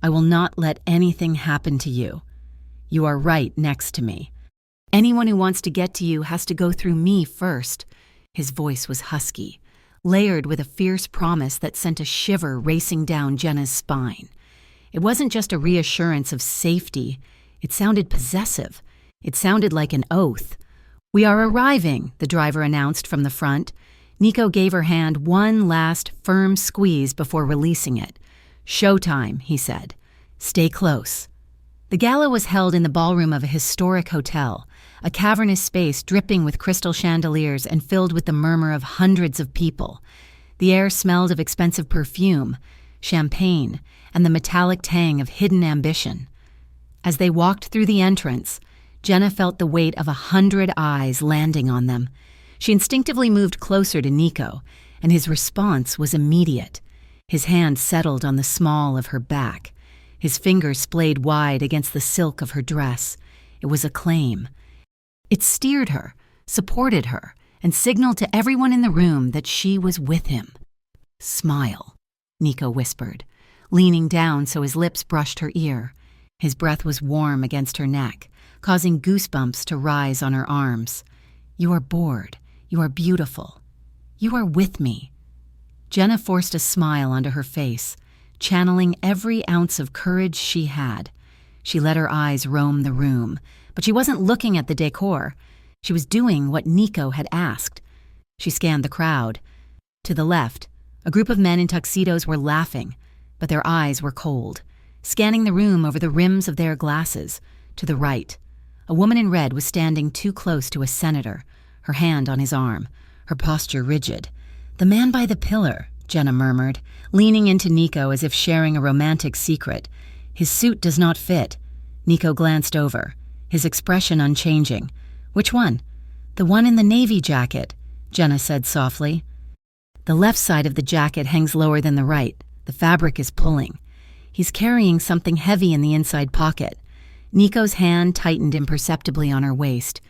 I will not let anything happen to you. You are right next to me. Anyone who wants to get to you has to go through me first." His voice was husky, layered with a fierce promise that sent a shiver racing down Jenna's spine. It wasn't just a reassurance of safety. It sounded possessive. It sounded like an oath. "We are arriving," the driver announced from the front. Nico gave her hand one last firm squeeze before releasing it. "Showtime," he said. "Stay close." The gala was held in the ballroom of a historic hotel, a cavernous space dripping with crystal chandeliers and filled with the murmur of hundreds of people. The air smelled of expensive perfume, champagne, and the metallic tang of hidden ambition. As they walked through the entrance, Jenna felt the weight of 100 eyes landing on them. She instinctively moved closer to Nico, and his response was immediate. His hand settled on the small of her back. His fingers splayed wide against the silk of her dress. It was a claim. It steered her, supported her, and signaled to everyone in the room that she was with him. "Smile," Nico whispered, leaning down so his lips brushed her ear. His breath was warm against her neck, causing goosebumps to rise on her arms. "You are bored. You are beautiful. You are with me." Jenna forced a smile onto her face, channeling every ounce of courage she had. She let her eyes roam the room, but she wasn't looking at the decor. She was doing what Nico had asked. She scanned the crowd. To the left, a group of men in tuxedos were laughing, but their eyes were cold, scanning the room over the rims of their glasses. To the right, a woman in red was standing too close to a senator, her hand on his arm, her posture rigid. "The man by the pillar," Jenna murmured, leaning into Nico as if sharing a romantic secret. "His suit does not fit." Nico glanced over, his expression unchanging. "Which one?" "The one in the navy jacket," Jenna said softly. "The left side of the jacket hangs lower than the right. The fabric is pulling. He's carrying something heavy in the inside pocket." Nico's hand tightened imperceptibly on her waist.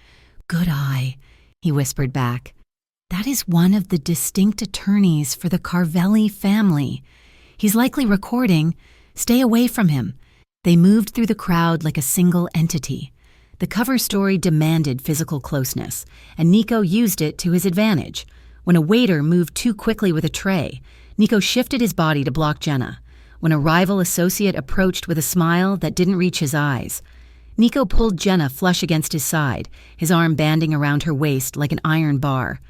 "Good eye," he whispered back. "That is one of the distinct attorneys for the Carvelli family. He's likely recording. Stay away from him." They moved through the crowd like a single entity. The cover story demanded physical closeness, and Nico used it to his advantage. When a waiter moved too quickly with a tray, Nico shifted his body to block Jenna. When a rival associate approached with a smile that didn't reach his eyes, Nico pulled Jenna flush against his side, his arm banding around her waist like an iron bar.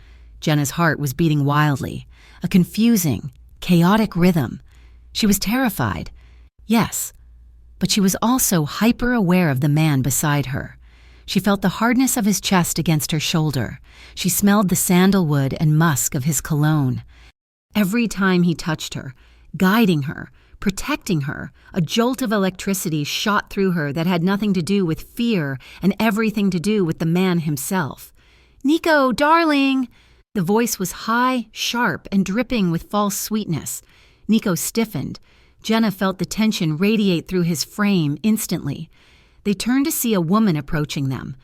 Jenna's heart was beating wildly, a confusing, chaotic rhythm. She was terrified, yes, but she was also hyper-aware of the man beside her. She felt the hardness of his chest against her shoulder. She smelled the sandalwood and musk of his cologne. Every time he touched her, guiding her, protecting her, a jolt of electricity shot through her that had nothing to do with fear and everything to do with the man himself. "Nico, darling!" The voice was high, sharp, and dripping with false sweetness. Nico stiffened. Jenna felt the tension radiate through his frame instantly. They turned to see a woman approaching them.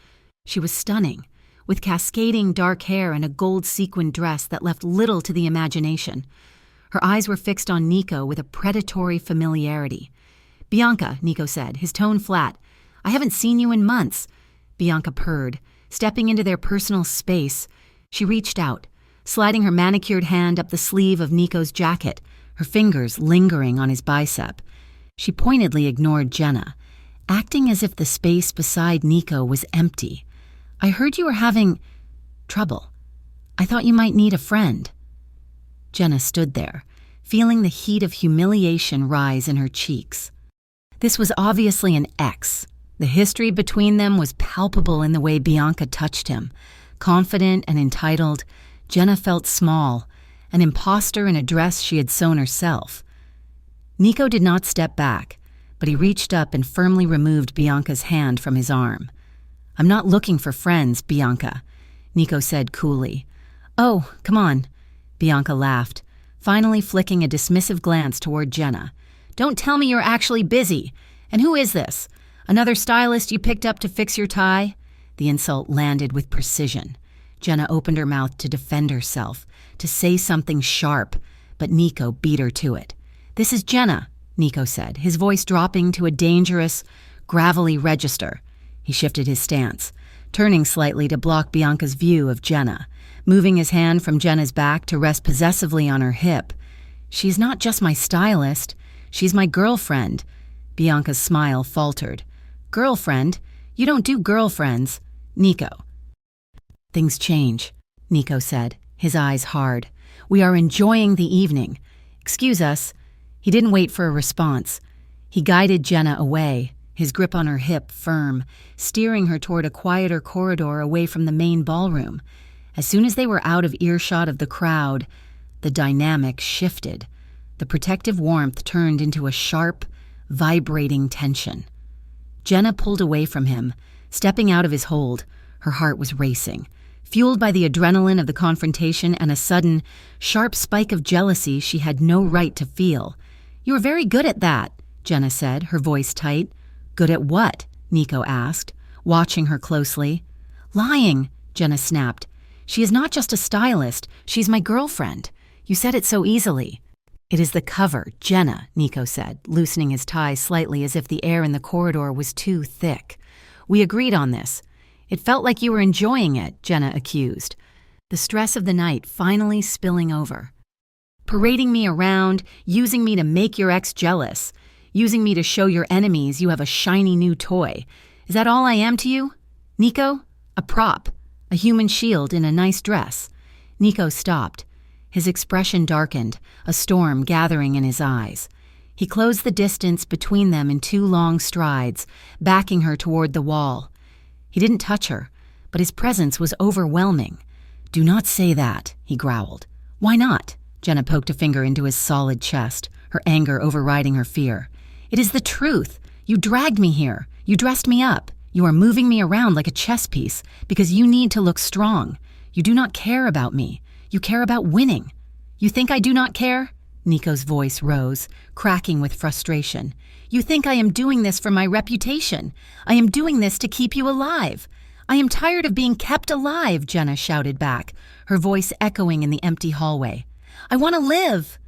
She was stunning, with cascading dark hair and a gold sequined dress that left little to the imagination. Her eyes were fixed on Nico with a predatory familiarity. "Bianca," Nico said, his tone flat. "I haven't seen you in months." Bianca purred, stepping into their personal space. She reached out, sliding her manicured hand up the sleeve of Nico's jacket, her fingers lingering on his bicep. She pointedly ignored Jenna, acting as if the space beside Nico was empty. "I heard you were having trouble. I thought you might need a friend." Jenna stood there, feeling the heat of humiliation rise in her cheeks. This was obviously an ex. The history between them was palpable in the way Bianca touched him. Confident and entitled, Jenna felt small, an imposter in a dress she had sewn herself. Nico did not step back, but he reached up and firmly removed Bianca's hand from his arm. "I'm not looking for friends, Bianca," Nico said coolly. "Oh, come on." Bianca laughed, finally flicking a dismissive glance toward Jenna. "Don't tell me you're actually busy. And who is this? Another stylist you picked up to fix your tie?" The insult landed with precision. Jenna opened her mouth to defend herself, to say something sharp, but Nico beat her to it. "This is Jenna," Nico said, his voice dropping to a dangerous, gravelly register. He shifted his stance, turning slightly to block Bianca's view of Jenna, moving his hand from Jenna's back to rest possessively on her hip. "She's not just my stylist. She's my girlfriend." Bianca's smile faltered. "Girlfriend? You don't do girlfriends." "Nico." "Things change," Nico said, his eyes hard. "We are enjoying the evening. Excuse us." He didn't wait for a response. He guided Jenna away, his grip on her hip firm, steering her toward a quieter corridor away from the main ballroom. As soon as they were out of earshot of the crowd, the dynamic shifted. The protective warmth turned into a sharp, vibrating tension. Jenna pulled away from him, stepping out of his hold. Her heart was racing, fueled by the adrenaline of the confrontation and a sudden, sharp spike of jealousy she had no right to feel. "You're very good at that," Jenna said, her voice tight. "Good at what?" Nico asked, watching her closely. "Lying," Jenna snapped. "She is not just a stylist, she's my girlfriend. You said it so easily." "It is the cover, Jenna," Nico said, loosening his tie slightly as if the air in the corridor was too thick. "We agreed on this." "It felt like you were enjoying it," Jenna accused, the stress of the night finally spilling over. "Parading me around, using me to make your ex jealous, using me to show your enemies you have a shiny new toy. Is that all I am to you? Nico? A prop, a human shield in a nice dress." Nico stopped. His expression darkened, a storm gathering in his eyes. He closed the distance between them in 2 long strides, backing her toward the wall. He didn't touch her, but his presence was overwhelming. "Do not say that," he growled. "Why not?" Jenna poked a finger into his solid chest, her anger overriding her fear. "It is the truth. You dragged me here. You dressed me up. You are moving me around like a chess piece because you need to look strong. You do not care about me. You care about winning. You think I do not care?" Nico's voice rose, cracking with frustration. "You think I am doing this for my reputation. I am doing this to keep you alive. I am tired of being kept alive," Jenna shouted back, her voice echoing in the empty hallway. "I want to live.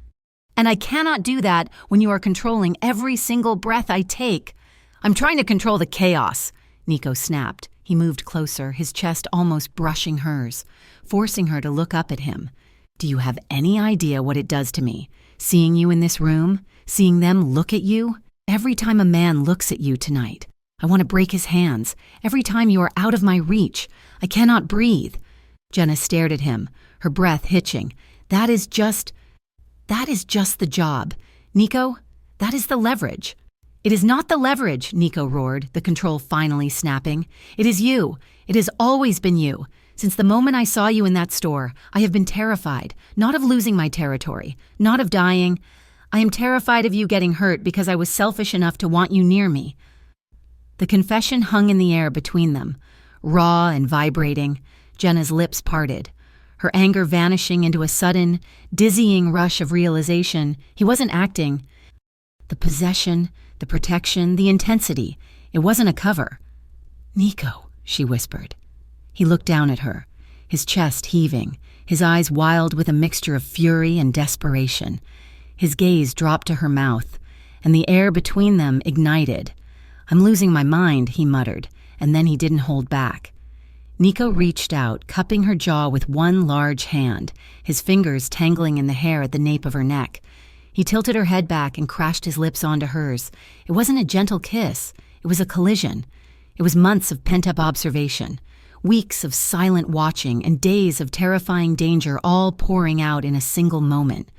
And I cannot do that when you are controlling every single breath I take." "I'm trying to control the chaos," Nico snapped. He moved closer, his chest almost brushing hers, forcing her to look up at him. "Do you have any idea what it does to me? Seeing you in this room, seeing them look at you? Every time a man looks at you tonight, I want to break his hands. Every time you are out of my reach, I cannot breathe." Jenna stared at him, her breath hitching. That is just the job. Nico, that is the leverage." "It is not the leverage," Nico roared, the control finally snapping. "It is you. It has always been you. Since the moment I saw you in that store, I have been terrified, not of losing my territory, not of dying. I am terrified of you getting hurt because I was selfish enough to want you near me." The confession hung in the air between them, raw and vibrating. Jenna's lips parted, her anger vanishing into a sudden, dizzying rush of realization. He wasn't acting. The possession, the protection, the intensity. It wasn't a cover. "Nico," she whispered. He looked down at her, his chest heaving, his eyes wild with a mixture of fury and desperation. His gaze dropped to her mouth, and the air between them ignited. "I'm losing my mind," he muttered, and then he didn't hold back. Nico reached out, cupping her jaw with one large hand, his fingers tangling in the hair at the nape of her neck. He tilted her head back and crashed his lips onto hers. It wasn't a gentle kiss. It was a collision. It was months of pent-up observation, weeks of silent watching, and days of terrifying danger all pouring out in a single moment.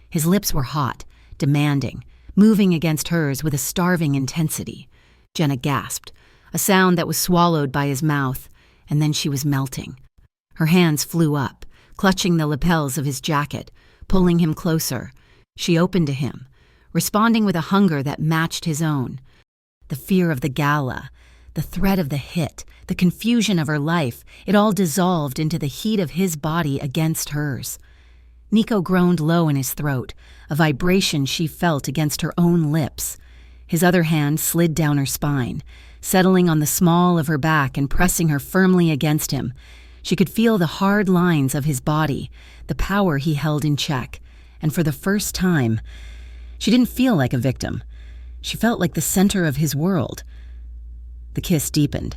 His lips were hot, demanding, moving against hers with a starving intensity. Jenna gasped, a sound that was swallowed by his mouth, and then she was melting. Her hands flew up, clutching the lapels of his jacket, pulling him closer. She opened to him, responding with a hunger that matched his own. The fear of the gala, the threat of the hit, the confusion of her life, it all dissolved into the heat of his body against hers. Nico groaned low in his throat, a vibration she felt against her own lips. His other hand slid down her spine, settling on the small of her back and pressing her firmly against him. She could feel the hard lines of his body, the power he held in check, and for the first time, she didn't feel like a victim. She felt like the center of his world. The kiss deepened,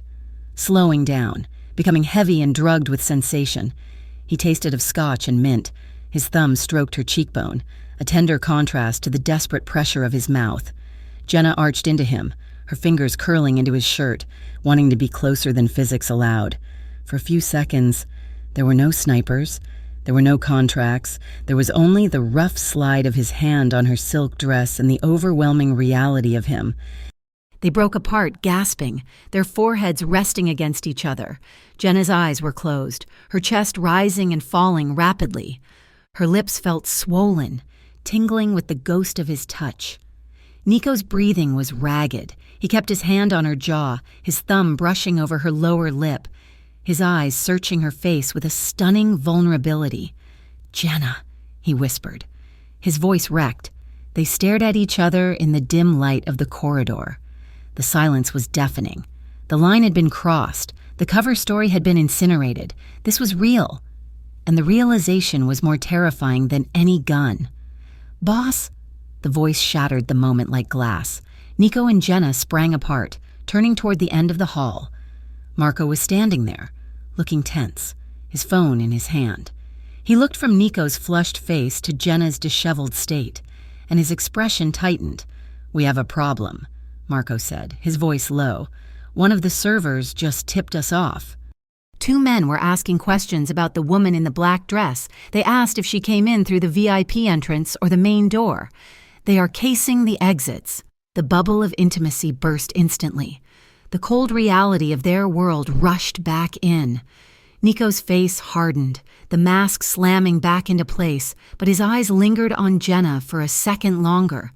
slowing down, becoming heavy and drugged with sensation. He tasted of scotch and mint. His thumb stroked her cheekbone, a tender contrast to the desperate pressure of his mouth. Jenna arched into him, her fingers curling into his shirt, wanting to be closer than physics allowed. For a few seconds, there were no snipers, there were no contracts, there was only the rough slide of his hand on her silk dress and the overwhelming reality of him. They broke apart, gasping, their foreheads resting against each other. Jenna's eyes were closed, her chest rising and falling rapidly. Her lips felt swollen, tingling with the ghost of his touch. Nico's breathing was ragged. He kept his hand on her jaw, his thumb brushing over her lower lip, his eyes searching her face with a stunning vulnerability. "Jenna," he whispered. His voice wrecked. They stared at each other in the dim light of the corridor. The silence was deafening. The line had been crossed. The cover story had been incinerated. This was real. And the realization was more terrifying than any gun. "Boss?" The voice shattered the moment like glass. Nico and Jenna sprang apart, turning toward the end of the hall. Marco was standing there, looking tense, his phone in his hand. He looked from Nico's flushed face to Jenna's disheveled state, and his expression tightened. "We have a problem," Marco said, his voice low. "One of the servers just tipped us off." Two men were asking questions about the woman in the black dress. They asked if she came in through the VIP entrance or the main door. "They are casing the exits." The bubble of intimacy burst instantly. The cold reality of their world rushed back in. Nico's face hardened, the mask slamming back into place, but his eyes lingered on Jenna for a second longer.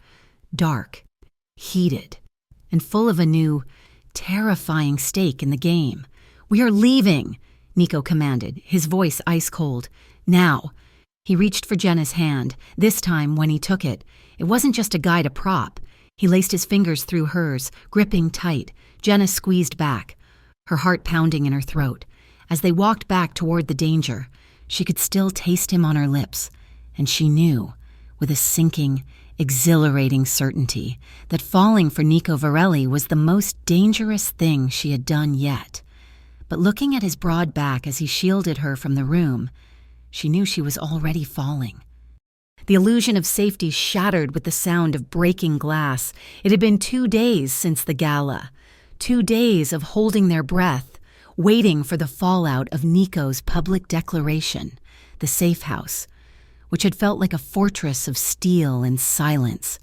Dark, heated, and full of a new, terrifying stake in the game. "We are leaving," Nico commanded, his voice ice cold. "Now." He reached for Jenna's hand. This time, when he took it, it wasn't just a guide, a prop. He laced his fingers through hers, gripping tight. Jenna squeezed back, her heart pounding in her throat. As they walked back toward the danger, she could still taste him on her lips, and she knew, with a sinking, exhilarating certainty, that falling for Nico Varelli was the most dangerous thing she had done yet. But looking at his broad back as he shielded her from the room, she knew she was already falling. The illusion of safety shattered with the sound of breaking glass. It had been 2 days since the gala, 2 days of holding their breath, waiting for the fallout of Nico's public declaration, the safe house, which had felt like a fortress of steel and silence,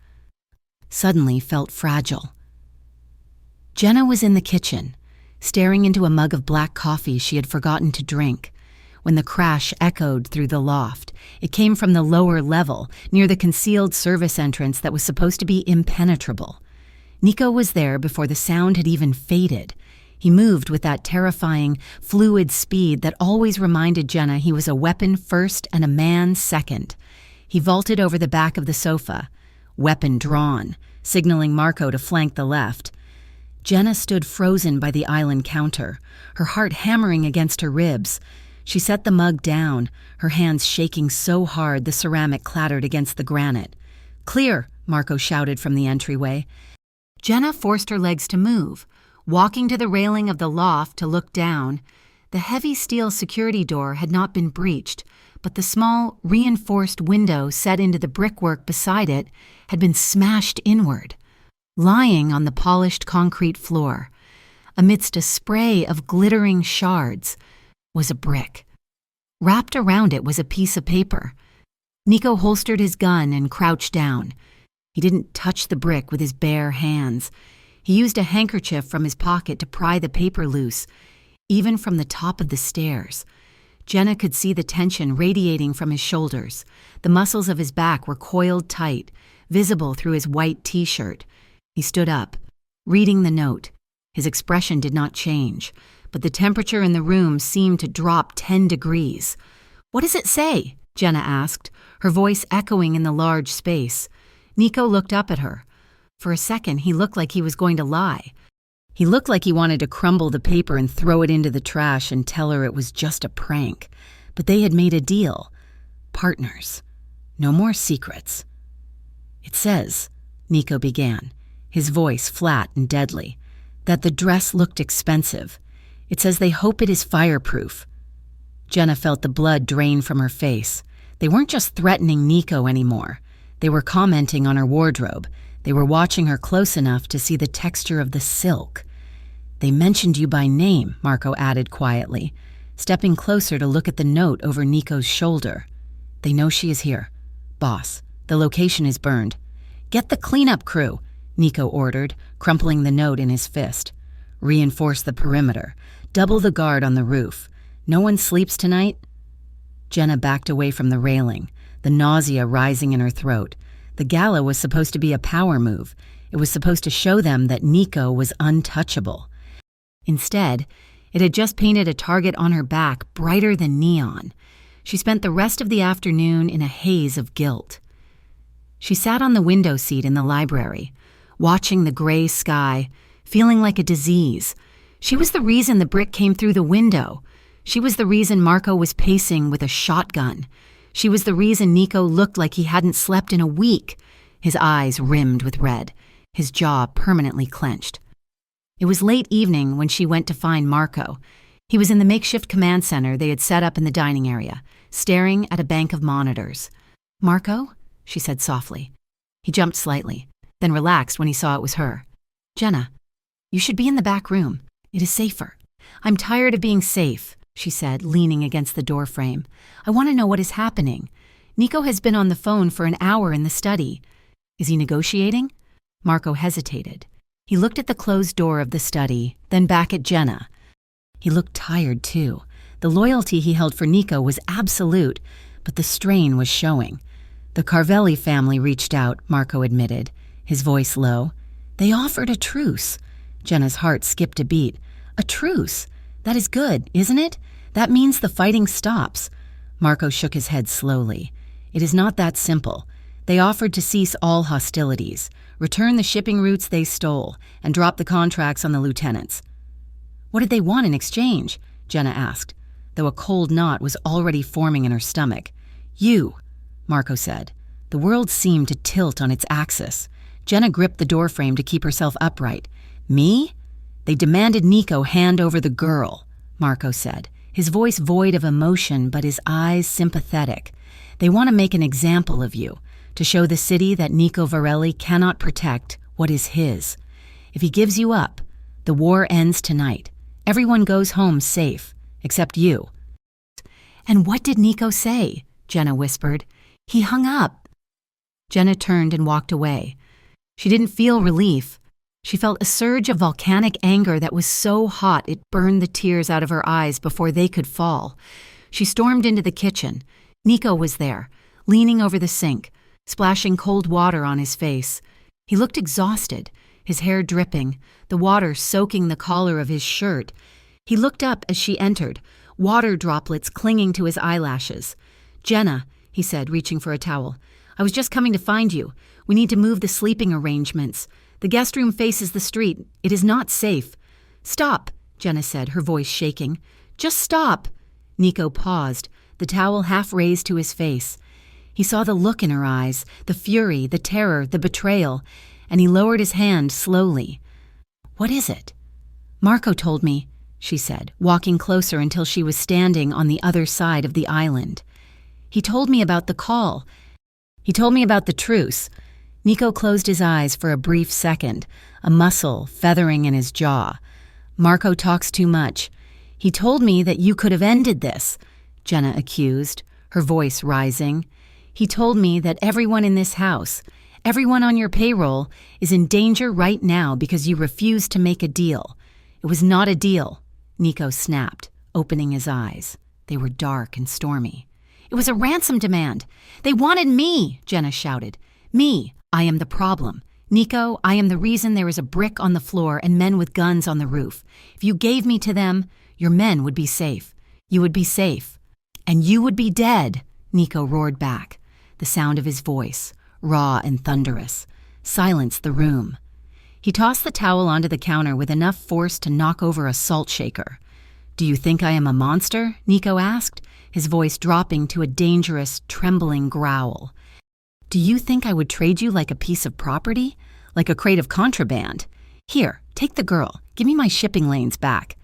suddenly felt fragile. Jenna was in the kitchen, staring into a mug of black coffee she had forgotten to drink. When the crash echoed through the loft, it came from the lower level, near the concealed service entrance that was supposed to be impenetrable. Nico was there before the sound had even faded. He moved with that terrifying, fluid speed that always reminded Jenna he was a weapon first and a man second. He vaulted over the back of the sofa, weapon drawn, signaling Marco to flank the left. Jenna stood frozen by the island counter, her heart hammering against her ribs. She set the mug down, her hands shaking so hard the ceramic clattered against the granite. "Clear," Marco shouted from the entryway. Jenna forced her legs to move, walking to the railing of the loft to look down. The heavy steel security door had not been breached, but the small, reinforced window set into the brickwork beside it had been smashed inward. Lying on the polished concrete floor, amidst a spray of glittering shards, was a brick. Wrapped around it was a piece of paper. Nico holstered his gun and crouched down. He didn't touch the brick with his bare hands. He used a handkerchief from his pocket to pry the paper loose, even from the top of the stairs. Jenna could see the tension radiating from his shoulders. The muscles of his back were coiled tight, visible through his white t-shirt. He stood up, reading the note. His expression did not change, but the temperature in the room seemed to drop 10 degrees. "What does it say?" Jenna asked, her voice echoing in the large space. Nico looked up at her. For a second, he looked like he was going to lie. He looked like he wanted to crumble the paper and throw it into the trash and tell her it was just a prank. But they had made a deal. Partners. No more secrets. "It says," Nico began, his voice flat and deadly, "that the dress looked expensive. It says they hope it is fireproof." Jenna felt the blood drain from her face. They weren't just threatening Nico anymore. They were commenting on her wardrobe. They were watching her close enough to see the texture of the silk. "They mentioned you by name," Marco added quietly, stepping closer to look at the note over Nico's shoulder. "They know she is here. Boss, the location is burned. Get the cleanup crew," Nico ordered, crumpling the note in his fist. Reinforce the perimeter. Double the guard on the roof. No one sleeps tonight? Jenna backed away from the railing, the nausea rising in her throat. The gala was supposed to be a power move. It was supposed to show them that Nico was untouchable. Instead, it had just painted a target on her back brighter than neon. She spent the rest of the afternoon in a haze of guilt. She sat on the window seat in the library, watching the gray sky, feeling like a disease. She was the reason the brick came through the window. She was the reason Marco was pacing with a shotgun. She was the reason Nico looked like he hadn't slept in a week, his eyes rimmed with red, his jaw permanently clenched. It was late evening when she went to find Marco. He was in the makeshift command center they had set up in the dining area, staring at a bank of monitors. "Marco?" she said softly. He jumped slightly, then relaxed when he saw it was her. "Jenna, you should be in the back room. It is safer." "I'm tired of being safe," she said, leaning against the doorframe. "I want to know what is happening. Nico has been on the phone for an hour in the study. Is he negotiating?" Marco hesitated. He looked at the closed door of the study, then back at Jenna. He looked tired, too. The loyalty he held for Nico was absolute, but the strain was showing. "The Carvelli family reached out," Marco admitted, his voice low. "They offered a truce." Jenna's heart skipped a beat. "A truce? That is good, isn't it? That means the fighting stops." Marco shook his head slowly. "It is not that simple. They offered to cease all hostilities, return the shipping routes they stole, and drop the contracts on the lieutenants." "What did they want in exchange?" Jenna asked, though a cold knot was already forming in her stomach. "You," Marco said. The world seemed to tilt on its axis. Jenna gripped the doorframe to keep herself upright. "Me?" "They demanded Nico hand over the girl," Marco said, his voice void of emotion but his eyes sympathetic. "They want to make an example of you, to show the city that Nico Varelli cannot protect what is his. If he gives you up, the war ends tonight. Everyone goes home safe, except you." "And what did Nico say?" Jenna whispered. "He hung up." Jenna turned and walked away. She didn't feel relief. She felt a surge of volcanic anger that was so hot it burned the tears out of her eyes before they could fall. She stormed into the kitchen. Nico was there, leaning over the sink, splashing cold water on his face. He looked exhausted, his hair dripping, the water soaking the collar of his shirt. He looked up as she entered, water droplets clinging to his eyelashes. "Jenna," he said, reaching for a towel, "I was just coming to find you. We need to move the sleeping arrangements. The guest room faces the street. It is not safe." "Stop," Jenna said, her voice shaking. "Just stop." Nico paused, the towel half raised to his face. He saw the look in her eyes, the fury, the terror, the betrayal, and he lowered his hand slowly. "What is it?" "Marco told me," she said, walking closer until she was standing on the other side of the island. "He told me about the call. He told me about the truce." Nico closed his eyes for a brief second, a muscle feathering in his jaw. "Marco talks too much. He told me that you could have ended this," Jenna accused, her voice rising. "He told me that everyone in this house, everyone on your payroll, is in danger right now because you refused to make a deal. It was not a deal," Nico snapped, opening his eyes. They were dark and stormy. "It was a ransom demand. They wanted me," Jenna shouted. "Me. I am the problem. Nico, I am the reason there is a brick on the floor and men with guns on the roof. If you gave me to them, your men would be safe. You would be safe. And you would be dead," Nico roared back. The sound of his voice, raw and thunderous, silenced the room. He tossed the towel onto the counter with enough force to knock over a salt shaker. "Do you think I am a monster?" Nico asked, his voice dropping to a dangerous, trembling growl. "Do you think I would trade you like a piece of property? Like a crate of contraband? Here, take the girl. Give me my shipping lanes back."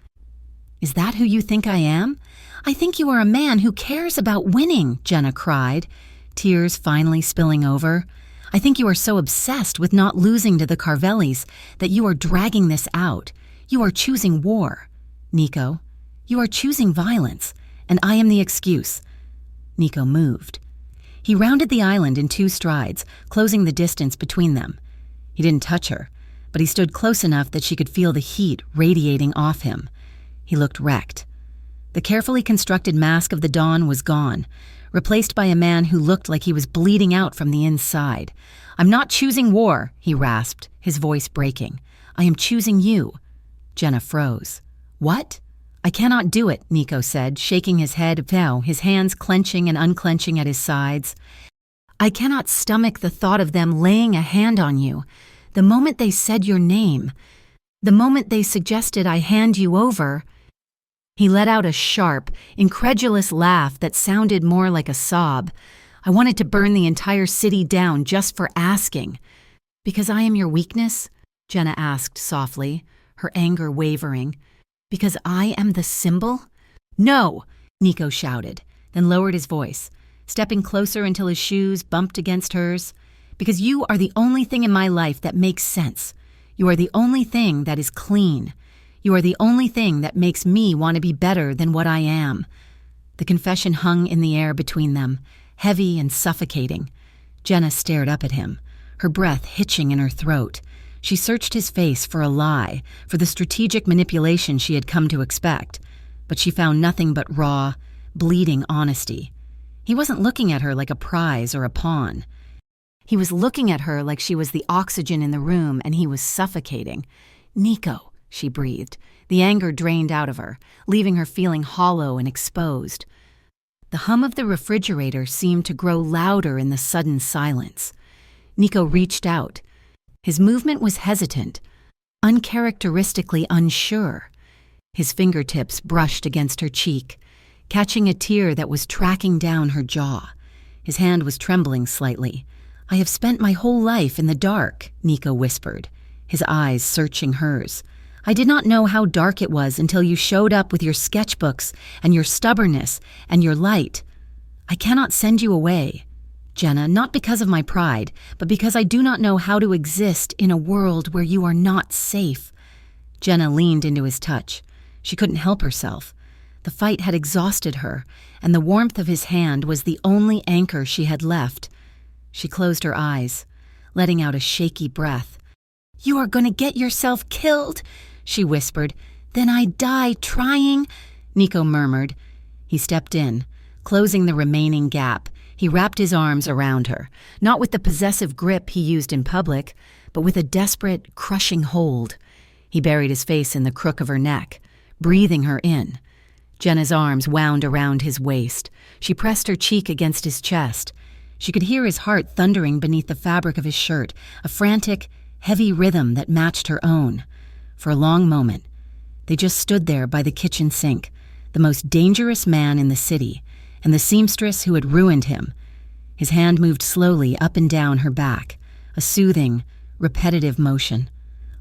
"Is that who you think I am?" "I think you are a man who cares about winning," Jenna cried, tears finally spilling over. "I think you are so obsessed with not losing to the Carvellis that you are dragging this out. You are choosing war. Nico, you are choosing violence, and I am the excuse." Nico moved. He rounded the island in 2 strides, closing the distance between them. He didn't touch her, but he stood close enough that she could feel the heat radiating off him. He looked wrecked. The carefully constructed mask of the Don was gone, replaced by a man who looked like he was bleeding out from the inside. "I'm not choosing war," he rasped, his voice breaking. "I am choosing you." Jenna froze. "What?" "I cannot do it," Nico said, shaking his head, his hands clenching and unclenching at his sides. "I cannot stomach the thought of them laying a hand on you. The moment they said your name, the moment they suggested I hand you over—" He let out a sharp, incredulous laugh that sounded more like a sob. "I wanted to burn the entire city down just for asking." "Because I am your weakness?" Jenna asked softly, her anger wavering. "Because I am the symbol?" "No!" Nico shouted, then lowered his voice, stepping closer until his shoes bumped against hers. "Because you are the only thing in my life that makes sense. You are the only thing that is clean. You are the only thing that makes me want to be better than what I am." The confession hung in the air between them, heavy and suffocating. Jenna stared up at him, her breath hitching in her throat. She searched his face for a lie, for the strategic manipulation she had come to expect, but she found nothing but raw, bleeding honesty. He wasn't looking at her like a prize or a pawn. He was looking at her like she was the oxygen in the room and he was suffocating. "Nico," she breathed, the anger drained out of her, leaving her feeling hollow and exposed. The hum of the refrigerator seemed to grow louder in the sudden silence. Nico reached out. His movement was hesitant, uncharacteristically unsure. His fingertips brushed against her cheek, catching a tear that was tracking down her jaw. His hand was trembling slightly. "I have spent my whole life in the dark," Nico whispered, his eyes searching hers. "I did not know how dark it was until you showed up with your sketchbooks and your stubbornness and your light. I cannot send you away, Jenna, not because of my pride, but because I do not know how to exist in a world where you are not safe." Jenna leaned into his touch. She couldn't help herself. The fight had exhausted her, and the warmth of his hand was the only anchor she had left. She closed her eyes, letting out a shaky breath. "You are going to get yourself killed," she whispered. "Then I die trying," Nico murmured. He stepped in, closing the remaining gap. He wrapped his arms around her, not with the possessive grip he used in public, but with a desperate, crushing hold. He buried his face in the crook of her neck, breathing her in. Jenna's arms wound around his waist. She pressed her cheek against his chest. She could hear his heart thundering beneath the fabric of his shirt, a frantic, heavy rhythm that matched her own. For a long moment, they just stood there by the kitchen sink, the most dangerous man in the city, and the seamstress who had ruined him. His hand moved slowly up and down her back, a soothing, repetitive motion.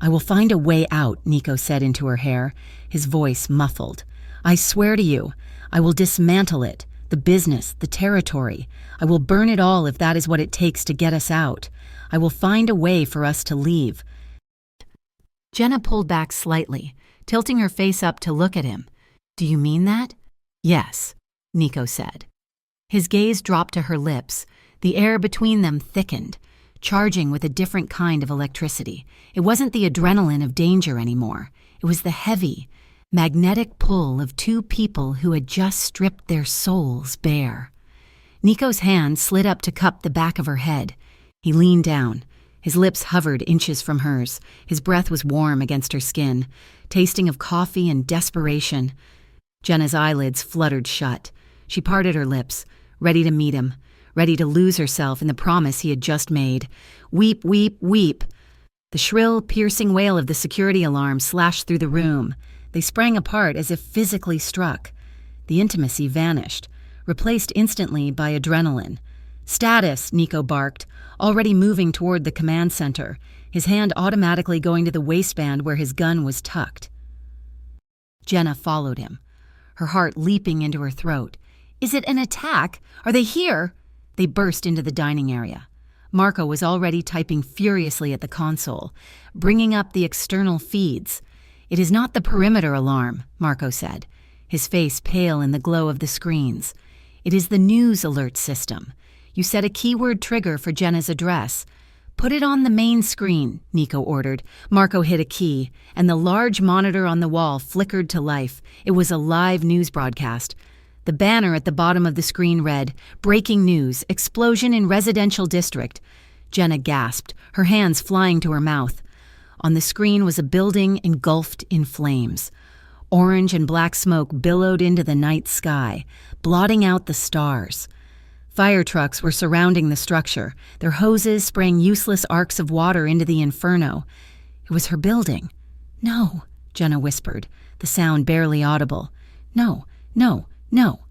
"I will find a way out," Nico said into her hair, his voice muffled. "I swear to you, I will dismantle it, the business, the territory. I will burn it all if that is what it takes to get us out. I will find a way for us to leave." Jenna pulled back slightly, tilting her face up to look at him. "Do you mean that?" "Yes," Nico said. His gaze dropped to her lips. The air between them thickened, charging with a different kind of electricity. It wasn't the adrenaline of danger anymore. It was the heavy, magnetic pull of two people who had just stripped their souls bare. Nico's hand slid up to cup the back of her head. He leaned down. His lips hovered inches from hers. His breath was warm against her skin, tasting of coffee and desperation. Jenna's eyelids fluttered shut. She parted her lips, ready to meet him, ready to lose herself in the promise he had just made. "Weep, weep, weep." The shrill, piercing wail of the security alarm slashed through the room. They sprang apart as if physically struck. The intimacy vanished, replaced instantly by adrenaline. "Status," Nico barked, already moving toward the command center, his hand automatically going to the waistband where his gun was tucked. Jenna followed him, her heart leaping into her throat. "Is it an attack? Are they here?" They burst into the dining area. Marco was already typing furiously at the console, bringing up the external feeds. "It is not the perimeter alarm," Marco said, his face pale in the glow of the screens. "It is the news alert system. You set a keyword trigger for Jenna's address. Put it on the main screen, Nico ordered. Marco hit a key, and the large monitor on the wall flickered to life. It was a live news broadcast. The banner at the bottom of the screen read, "Breaking news, explosion in residential district." Jenna gasped, her hands flying to her mouth. On the screen was a building engulfed in flames. Orange and black smoke billowed into the night sky, blotting out the stars. Fire trucks were surrounding the structure, their hoses spraying useless arcs of water into the inferno. It was her building. "No," Jenna whispered, the sound barely audible. "No, no, no."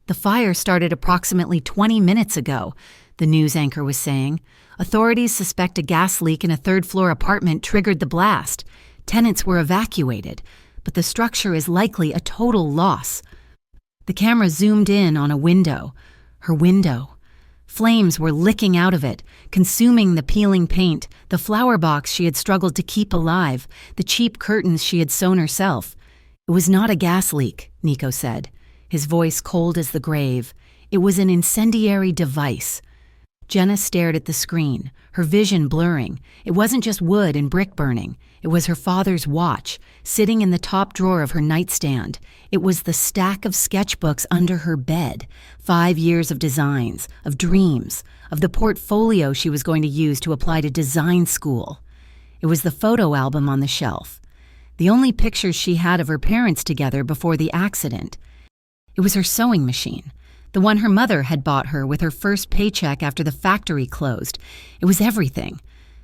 "The fire started approximately 20 minutes ago," the news anchor was saying. "Authorities suspect a gas leak in a third-floor apartment triggered the blast. Tenants were evacuated, but the structure is likely a total loss." The camera zoomed in on a window. Her window. Flames were licking out of it, consuming the peeling paint, the flower box she had struggled to keep alive, the cheap curtains she had sewn herself. "It was not a gas leak," Nico said, his voice cold as the grave. "It was an incendiary device." Jenna stared at the screen, her vision blurring. It wasn't just wood and brick burning. It was her father's watch, sitting in the top drawer of her nightstand. It was the stack of sketchbooks under her bed, 5 years of designs, of dreams, of the portfolio she was going to use to apply to design school. It was the photo album on the shelf, the only pictures she had of her parents together before the accident. It was her sewing machine, the one her mother had bought her with her first paycheck after the factory closed. It was everything.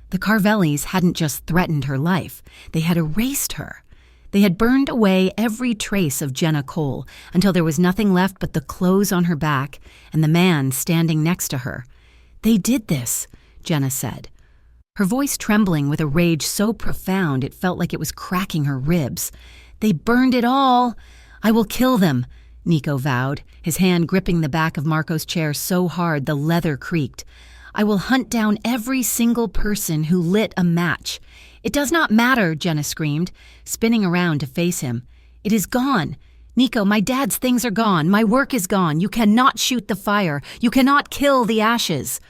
The Carvellis hadn't just threatened her life, they had erased her. They had burned away every trace of Jenna Cole until there was nothing left but the clothes on her back and the man standing next to her. "They did this," Jenna said, her voice trembling with a rage so profound it felt like it was cracking her ribs. "They burned it all. I will kill them," Nico vowed, his hand gripping the back of Marco's chair so hard the leather creaked. "I will hunt down every single person who lit a match." "It does not matter," Jenna screamed, spinning around to face him. "It is gone. Nico, my dad's things are gone. My work is gone. You cannot shoot the fire. You cannot kill the ashes."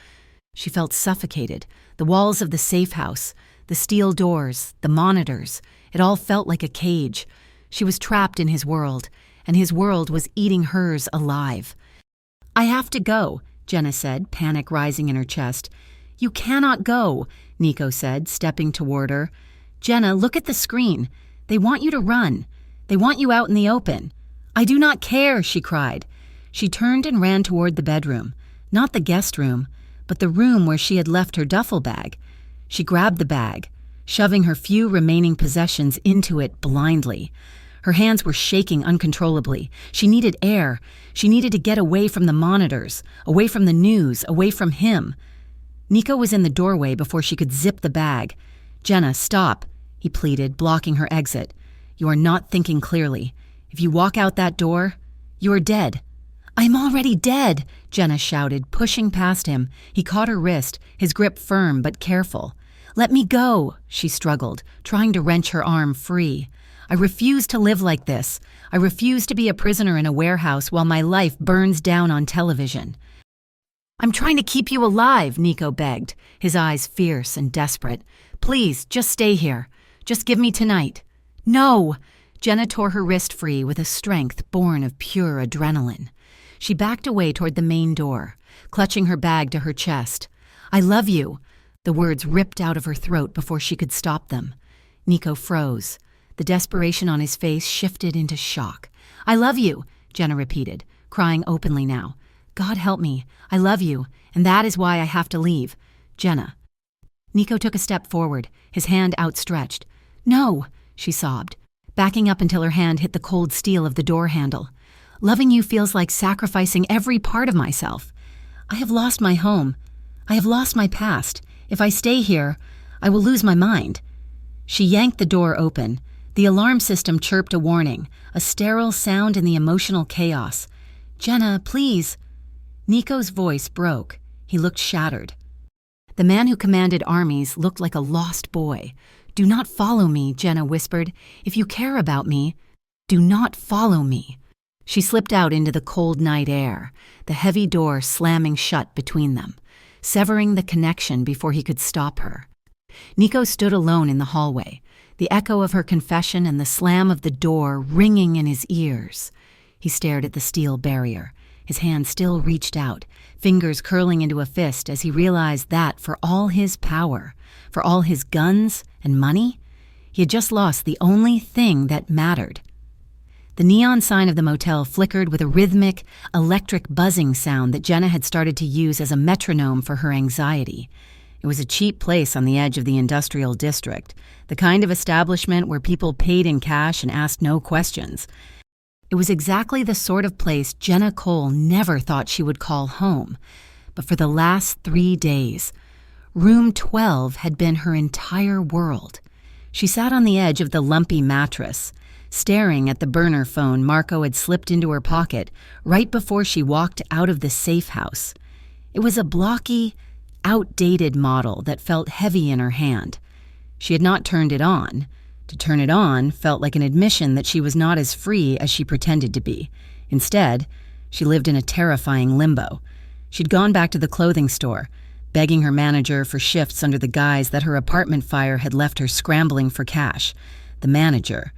She felt suffocated. The walls of the safe house, the steel doors, the monitors, it all felt like a cage. She was trapped in his world, and his world was eating hers alive. "I have to go," Jenna said, panic rising in her chest. "You cannot go," Nico said, stepping toward her. "Jenna, look at the screen. They want you to run. They want you out in the open." "I do not care," she cried. She turned and ran toward the bedroom, not the guest room, but the room where she had left her duffel bag. She grabbed the bag, shoving her few remaining possessions into it blindly. Her hands were shaking uncontrollably. She needed air. She needed to get away from the monitors, away from the news, away from him. Nico was in the doorway before she could zip the bag. "Jenna, stop," he pleaded, blocking her exit. "You are not thinking clearly. If you walk out that door, you are dead." "I am already dead," Jenna shouted, pushing past him. He caught her wrist, his grip firm but careful. "Let me go," she struggled, trying to wrench her arm free. "I refuse to live like this. I refuse to be a prisoner in a warehouse while my life burns down on television." "I'm trying to keep you alive," Nico begged, his eyes fierce and desperate. "Please, just stay here. Just give me tonight." "No!" Jenna tore her wrist free with a strength born of pure adrenaline. She backed away toward the main door, clutching her bag to her chest. "I love you." The words ripped out of her throat before she could stop them. Nico froze. The desperation on his face shifted into shock. "I love you," Jenna repeated, crying openly now. "God help me. I love you, and that is why I have to leave. Jenna." Nico took a step forward, his hand outstretched. "No," she sobbed, backing up until her hand hit the cold steel of the door handle. "Loving you feels like sacrificing every part of myself. I have lost my home. I have lost my past. If I stay here, I will lose my mind." She yanked the door open. The alarm system chirped a warning, a sterile sound in the emotional chaos. "Jenna, please." Nico's voice broke. He looked shattered. The man who commanded armies looked like a lost boy. "Do not follow me," Jenna whispered. "If you care about me, do not follow me." She slipped out into the cold night air, the heavy door slamming shut between them. severing the connection before he could stop her. Nico stood alone in the hallway, the echo of her confession and the slam of the door ringing in his ears. He stared at the steel barrier, his hand still reached out, fingers curling into a fist as he realized that for all his power, for all his guns and money, he had just lost the only thing that mattered. The neon sign of the motel flickered with a rhythmic, electric buzzing sound that Jenna had started to use as a metronome for her anxiety. It was a cheap place on the edge of the industrial district, the kind of establishment where people paid in cash and asked no questions. It was exactly the sort of place Jenna Cole never thought she would call home. But for the last 3 days, Room 12 had been her entire world. She sat on the edge of the lumpy mattress, staring at the burner phone Marco had slipped into her pocket right before she walked out of the safe house. It was a blocky, outdated model that felt heavy in her hand. She had not turned it on. To turn it on felt like an admission that she was not as free as she pretended to be. Instead, she lived in a terrifying limbo. She'd gone back to the clothing store, begging her manager for shifts under the guise that her apartment fire had left her scrambling for cash. The manager,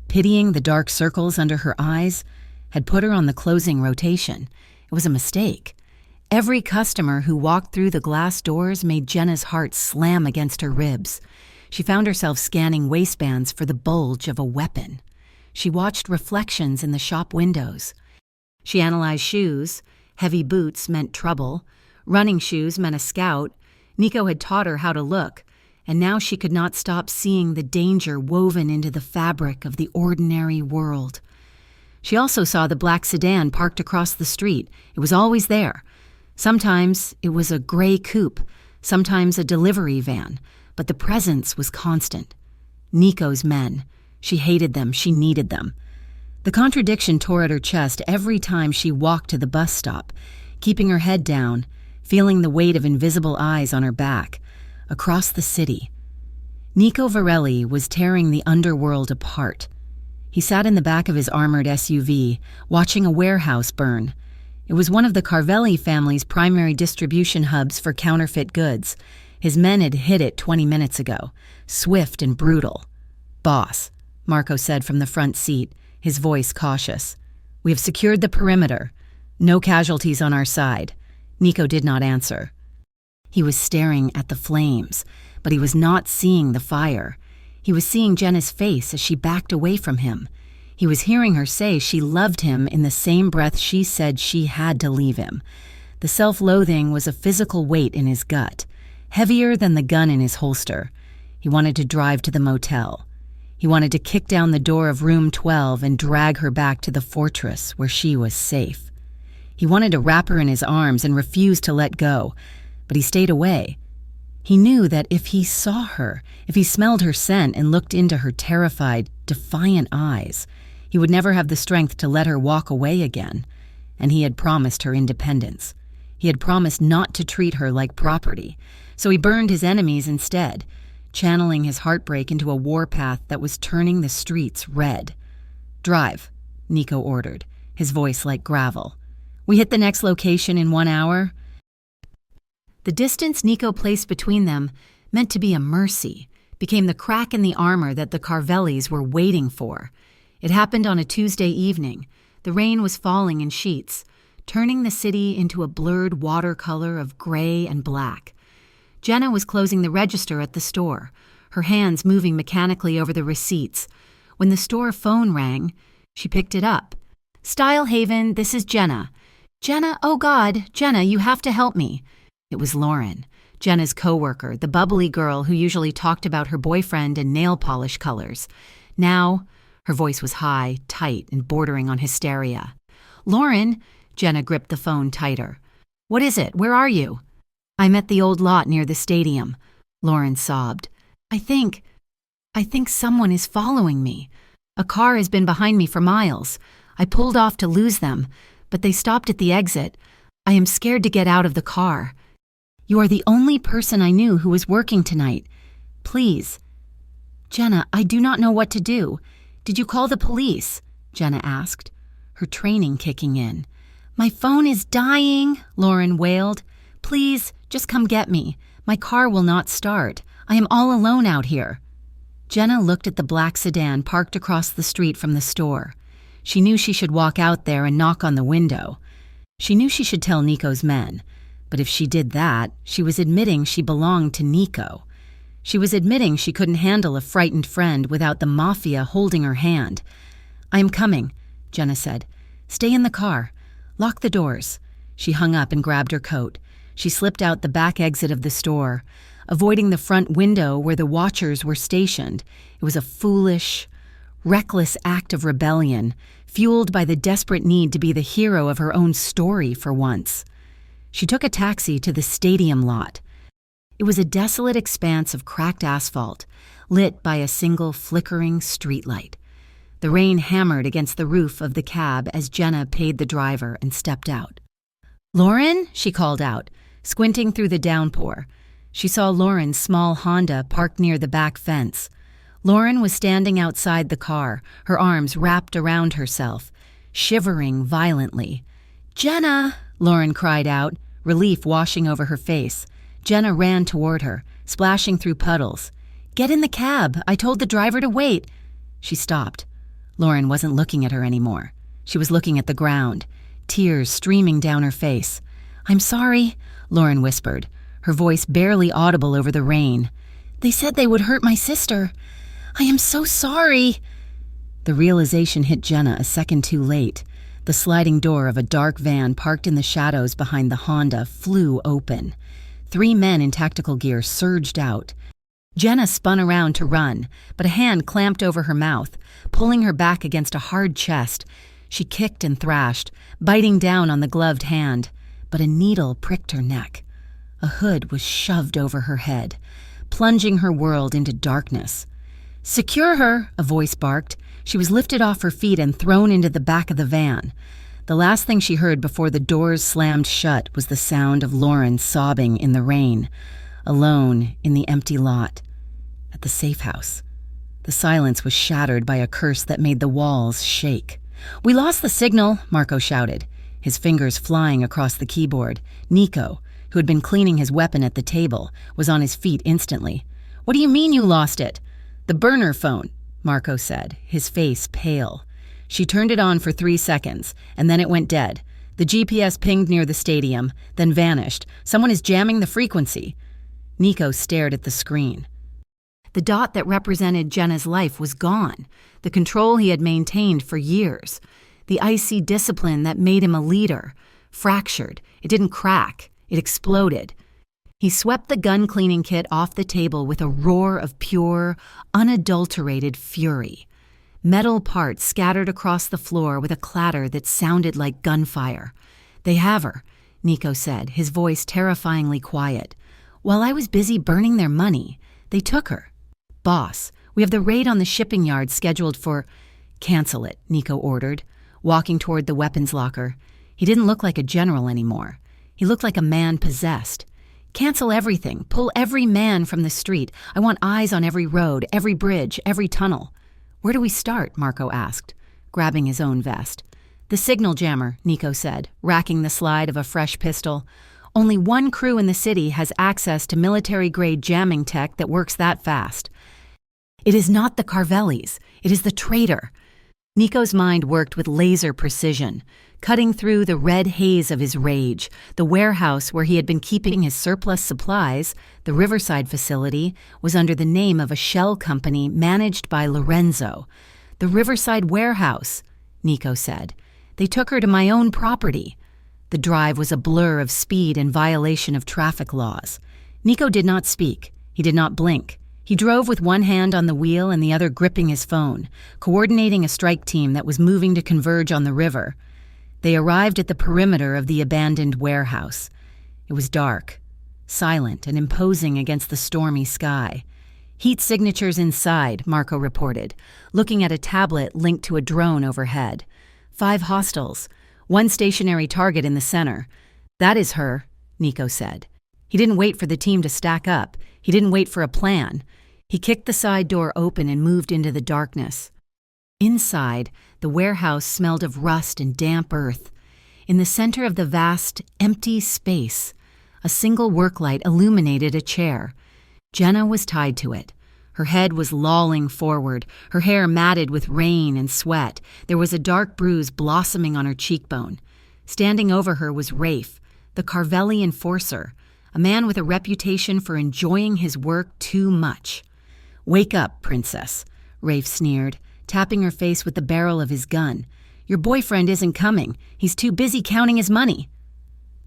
pitying the dark circles under her eyes, had put her on the closing rotation. It was a mistake. Every customer who walked through the glass doors made Jenna's heart slam against her ribs. She found herself scanning waistbands for the bulge of a weapon. She watched reflections in the shop windows. She analyzed shoes. Heavy boots meant trouble. Running shoes meant a scout. Nico had taught her how to look, and now she could not stop seeing the danger woven into the fabric of the ordinary world. She also saw the black sedan parked across the street. It was always there. Sometimes it was a gray coupe, sometimes a delivery van, but the presence was constant. Nico's men. She hated them, she needed them. The contradiction tore at her chest every time she walked to the bus stop, keeping her head down, feeling the weight of invisible eyes on her back. Across the city, Nico Varelli was tearing the underworld apart. He sat in the back of his armored SUV, watching a warehouse burn. It was one of the Carvelli family's primary distribution hubs for counterfeit goods. His men had hit it 20 minutes ago, swift and brutal. "Boss," Marco said from the front seat, his voice cautious. "We have secured the perimeter. No casualties on our side." Nico did not answer. He was staring at the flames, but he was not seeing the fire. He was seeing Jenna's face as she backed away from him. He was hearing her say she loved him in the same breath she said she had to leave him. The self-loathing was a physical weight in his gut, heavier than the gun in his holster. He wanted to drive to the motel. He wanted to kick down the door of room 12 and drag her back to the fortress where she was safe. He wanted to wrap her in his arms and refused to let go, but he stayed away. He knew that if he saw her, if he smelled her scent and looked into her terrified, defiant eyes, he would never have the strength to let her walk away again. And he had promised her independence. He had promised not to treat her like property, so he burned his enemies instead, channeling his heartbreak into a warpath that was turning the streets red. "Drive," Nico ordered, his voice like gravel. "We hit the next location in 1 hour." The distance Nico placed between them, meant to be a mercy, became the crack in the armor that the Carvellis were waiting for. It happened on a Tuesday evening. The rain was falling in sheets, turning the city into a blurred watercolor of gray and black. Jenna was closing the register at the store, her hands moving mechanically over the receipts. When the store phone rang, she picked it up. "Style Haven, this is Jenna." "Jenna, oh God, Jenna, you have to help me." It was Lauren, Jenna's coworker, the bubbly girl who usually talked about her boyfriend and nail polish colors. Now, her voice was high, tight, and bordering on hysteria. "Lauren," Jenna gripped the phone tighter. "What is it? Where are you?" "I'm at the old lot near the stadium," Lauren sobbed. I think someone is following me. A car has been behind me for miles. I pulled off to lose them, but they stopped at the exit. I am scared to get out of the car. You are the only person I knew who was working tonight. Please." "Jenna, I do not know what to do. Did you call the police?" Jenna asked, her training kicking in. "My phone is dying," Lauren wailed. "Please, Just come get me. My car will not start. I am all alone out here." Jenna looked at the black sedan parked across the street from the store. She knew she should walk out there and knock on the window. She knew she should tell Nico's men. But if she did that, she was admitting she belonged to Nico. She was admitting she couldn't handle a frightened friend without the Mafia holding her hand. "I am coming," Jenna said. "Stay in the car. Lock the doors." She hung up and grabbed her coat. She slipped out the back exit of the store, avoiding the front window where the watchers were stationed. It was a foolish, reckless act of rebellion, fueled by the desperate need to be the hero of her own story for once. She took a taxi to the stadium lot. It was a desolate expanse of cracked asphalt, lit by a single flickering streetlight. The rain hammered against the roof of the cab as Jenna paid the driver and stepped out. "Lauren?" she called out, squinting through the downpour. She saw Lauren's small Honda parked near the back fence. Lauren was standing outside the car, her arms wrapped around herself, shivering violently. "Jenna!" Lauren cried out, relief washing over her face. Jenna ran toward her, splashing through puddles. "Get in the cab! I told the driver to wait!" She stopped. Lauren wasn't looking at her anymore. She was looking at the ground, tears streaming down her face. "I'm sorry," Lauren whispered, her voice barely audible over the rain. "They said they would hurt my sister. I am so sorry." The realization hit Jenna a second too late. The sliding door of a dark van parked in the shadows behind the Honda flew open. 3 men in tactical gear surged out. Jenna spun around to run, but a hand clamped over her mouth, pulling her back against a hard chest. She kicked and thrashed, biting down on the gloved hand, but a needle pricked her neck. A hood was shoved over her head, plunging her world into darkness. "Secure her," a voice barked. She was lifted off her feet and thrown into the back of the van. The last thing she heard before the doors slammed shut was the sound of Lauren sobbing in the rain, alone in the empty lot. At the safe house, the silence was shattered by a curse that made the walls shake. "We lost the signal," Marco shouted, his fingers flying across the keyboard. Nico, who had been cleaning his weapon at the table, was on his feet instantly. "What do you mean you lost it?" "The burner phone," Marco said, his face pale. She turned it on for 3 seconds, and then it went dead. The GPS pinged near the stadium, then vanished. "Someone is jamming the frequency." Nico stared at the screen. The dot that represented Jenna's life was gone, the control he had maintained for years. The icy discipline that made him a leader. Fractured. It didn't crack. It exploded. He swept the gun-cleaning kit off the table with a roar of pure, unadulterated fury. Metal parts scattered across the floor with a clatter that sounded like gunfire. "They have her," Nico said, his voice terrifyingly quiet. "While I was busy burning their money, they took her." "Boss, we have the raid on the shipping yard scheduled for—" "Cancel it," Nico ordered, walking toward the weapons locker. He didn't look like a general anymore. He looked like a man possessed. "Cancel everything. Pull every man from the street. I want eyes on every road, every bridge, every tunnel." "Where do we start?" Marco asked, grabbing his own vest. "The signal jammer," Nico said, racking the slide of a fresh pistol. "Only one crew in the city has access to military-grade jamming tech that works that fast." "It is not the Carvellis. It is the traitor." Nico's mind worked with laser precision, cutting through the red haze of his rage. The warehouse where he had been keeping his surplus supplies, the Riverside facility, was under the name of a shell company managed by Lorenzo. "The Riverside warehouse," Nico said. "They took her to my own property." The drive was a blur of speed and violation of traffic laws. Nico did not speak. He did not blink. He drove with one hand on the wheel and the other gripping his phone, coordinating a strike team that was moving to converge on the river. They arrived at the perimeter of the abandoned warehouse. It was dark, silent and imposing against the stormy sky. "Heat signatures inside," Marco reported, looking at a tablet linked to a drone overhead. 5 hostiles, 1 stationary target in the center. "That is her," Nico said. He didn't wait for the team to stack up. He didn't wait for a plan. He kicked the side door open and moved into the darkness. Inside, the warehouse smelled of rust and damp earth. In the center of the vast, empty space, A single work light illuminated a chair. Jenna was tied to it. Her head was lolling forward, her hair matted with rain and sweat. There was a dark bruise blossoming on her cheekbone. Standing over her was Rafe, the Carvelli enforcer, a man with a reputation for enjoying his work too much. "Wake up, princess," Rafe sneered, tapping her face with the barrel of his gun. "Your boyfriend isn't coming. He's too busy counting his money."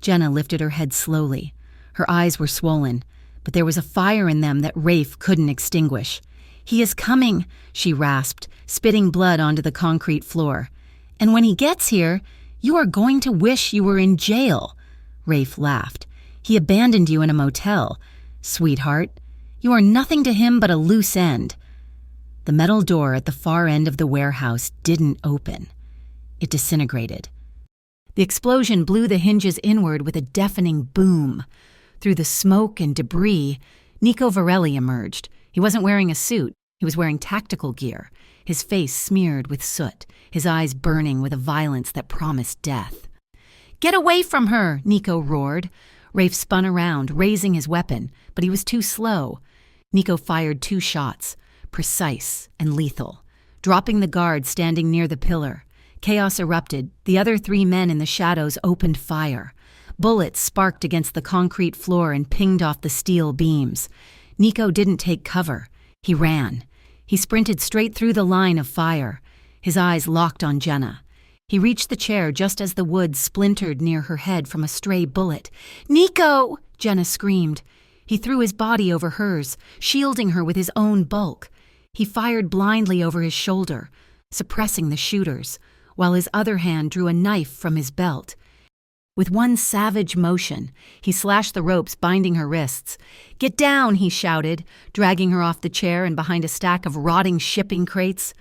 Jenna lifted her head slowly. Her eyes were swollen, but there was a fire in them that Rafe couldn't extinguish. "He is coming," she rasped, spitting blood onto the concrete floor. "And when he gets here, you are going to wish you were in jail." Rafe laughed. "He abandoned you in a motel. Sweetheart, you are nothing to him but a loose end." The metal door at the far end of the warehouse didn't open. It disintegrated. The explosion blew the hinges inward with a deafening boom. Through the smoke and debris, Nico Varelli emerged. He wasn't wearing a suit. He was wearing tactical gear, his face smeared with soot, his eyes burning with a violence that promised death. "Get away from her!" Nico roared. Rafe spun around, raising his weapon, but he was too slow. Nico fired 2 shots, precise and lethal, dropping the guard standing near the pillar. Chaos erupted. The other 3 men in the shadows opened fire. Bullets sparked against the concrete floor and pinged off the steel beams. Nico didn't take cover. He ran. He sprinted straight through the line of fire. His eyes locked on Jenna. He reached the chair just as the wood splintered near her head from a stray bullet. "Nico!" Jenna screamed. He threw his body over hers, shielding her with his own bulk. He fired blindly over his shoulder, suppressing the shooters, while his other hand drew a knife from his belt. With one savage motion, he slashed the ropes binding her wrists. "Get down!" he shouted, dragging her off the chair and behind a stack of rotting shipping crates.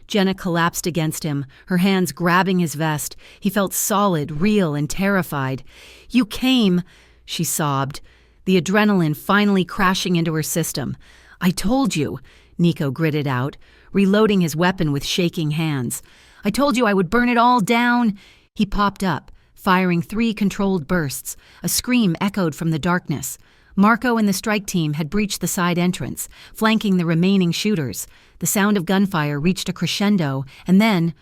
Jenna collapsed against him, her hands grabbing his vest. He felt solid, real, and terrified. "You came," she sobbed, the adrenaline finally crashing into her system. "I told you," Nico gritted out, reloading his weapon with shaking hands. "I told you I would burn it all down." He popped up, firing 3 controlled bursts. A scream echoed from the darkness. Marco and the strike team had breached the side entrance, flanking the remaining shooters. The sound of gunfire reached a crescendo and then,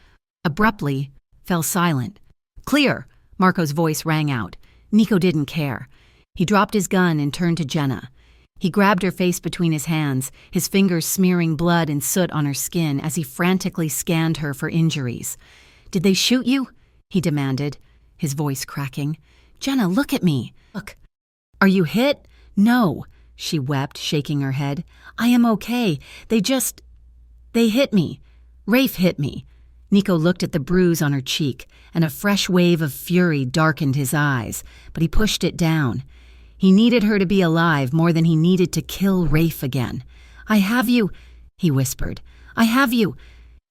abruptly, fell silent. "Clear!" Marco's voice rang out. Nico didn't care. He dropped his gun and turned to Jenna. He grabbed her face between his hands, his fingers smearing blood and soot on her skin as he frantically scanned her for injuries. "Did they shoot you?" he demanded, his voice cracking. "Jenna, look at me. Look. Are you hit?" "No," she wept, shaking her head. "I am okay. They hit me. Rafe hit me." Nico looked at the bruise on her cheek, and a fresh wave of fury darkened his eyes, but he pushed it down. He needed her to be alive more than he needed to kill Rafe again. "I have you," he whispered. "I have you."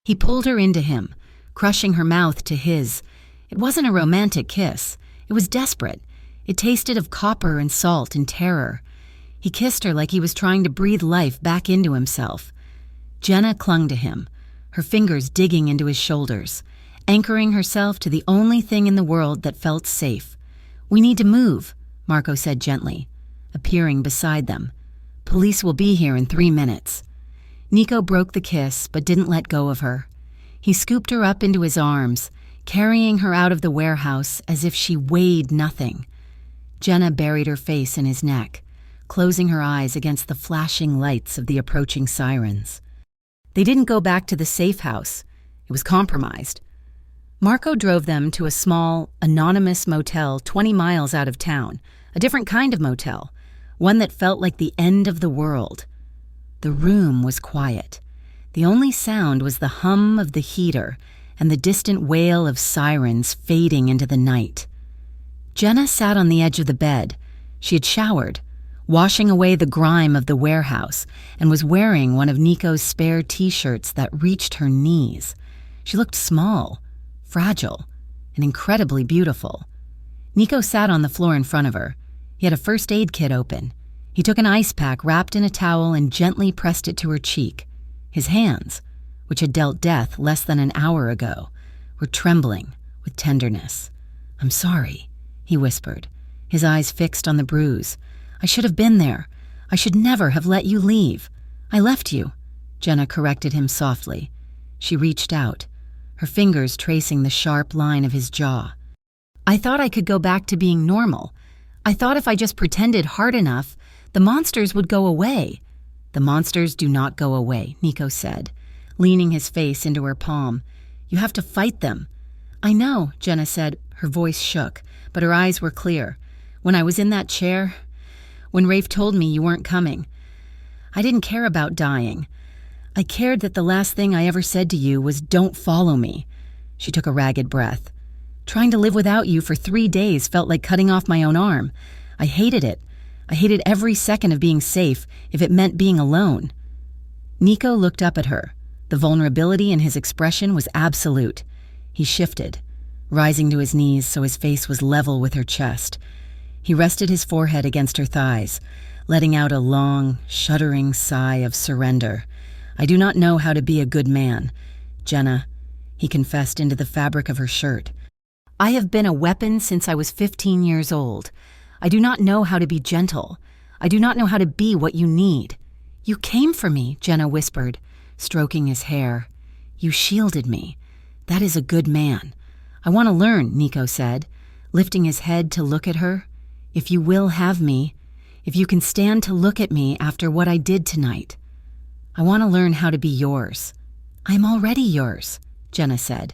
He pulled her into him, crushing her mouth to his. It wasn't a romantic kiss. It was desperate. It tasted of copper and salt and terror. He kissed her like he was trying to breathe life back into himself. Jenna clung to him, her fingers digging into his shoulders, anchoring herself to the only thing in the world that felt safe. "We need to move," Marco said gently, appearing beside them. "Police will be here in 3 minutes." Nico broke the kiss but didn't let go of her. He scooped her up into his arms, carrying her out of the warehouse as if she weighed nothing. Jenna buried her face in his neck, closing her eyes against the flashing lights of the approaching sirens. They didn't go back to the safe house. It was compromised. Marco drove them to a small, anonymous motel 20 miles out of town, a different kind of motel, one that felt like the end of the world. The room was quiet. The only sound was the hum of the heater and the distant wail of sirens fading into the night. Jenna sat on the edge of the bed. She had showered, washing away the grime of the warehouse, and was wearing one of Nico's spare t-shirts that reached her knees. She looked small, fragile, and incredibly beautiful. Nico sat on the floor in front of her. He had a first aid kit open. He took an ice pack wrapped in a towel and gently pressed it to her cheek. His hands, which had dealt death less than an hour ago, were trembling with tenderness. "I'm sorry," he whispered, his eyes fixed on the bruise. "I should have been there. I should never have let you leave. I left you," Jenna corrected him softly. She reached out, her fingers tracing the sharp line of his jaw. "I thought I could go back to being normal. I thought if I just pretended hard enough, the monsters would go away." "The monsters do not go away," Nico said, leaning his face into her palm. "You have to fight them." "I know," Jenna said. Her voice shook, but her eyes were clear. "When I was in that chair, when Rafe told me you weren't coming, I didn't care about dying. I cared that the last thing I ever said to you was, 'Don't follow me.'" She took a ragged breath. "Trying to live without you for 3 days felt like cutting off my own arm. I hated it. I hated every second of being safe if it meant being alone." Nico looked up at her. The vulnerability in his expression was absolute. He shifted, rising to his knees so his face was level with her chest. He rested his forehead against her thighs, letting out a long, shuddering sigh of surrender. "I do not know how to be a good man, Jenna," he confessed into the fabric of her shirt. "I have been a weapon since I was 15 years old. I do not know how to be gentle. I do not know how to be what you need." "You came for me," Jenna whispered, stroking his hair. "You shielded me. That is a good man." "I want to learn," Nico said, lifting his head to look at her. "If you will have me, if you can stand to look at me after what I did tonight. I want to learn how to be yours." "I'm already yours," Jenna said.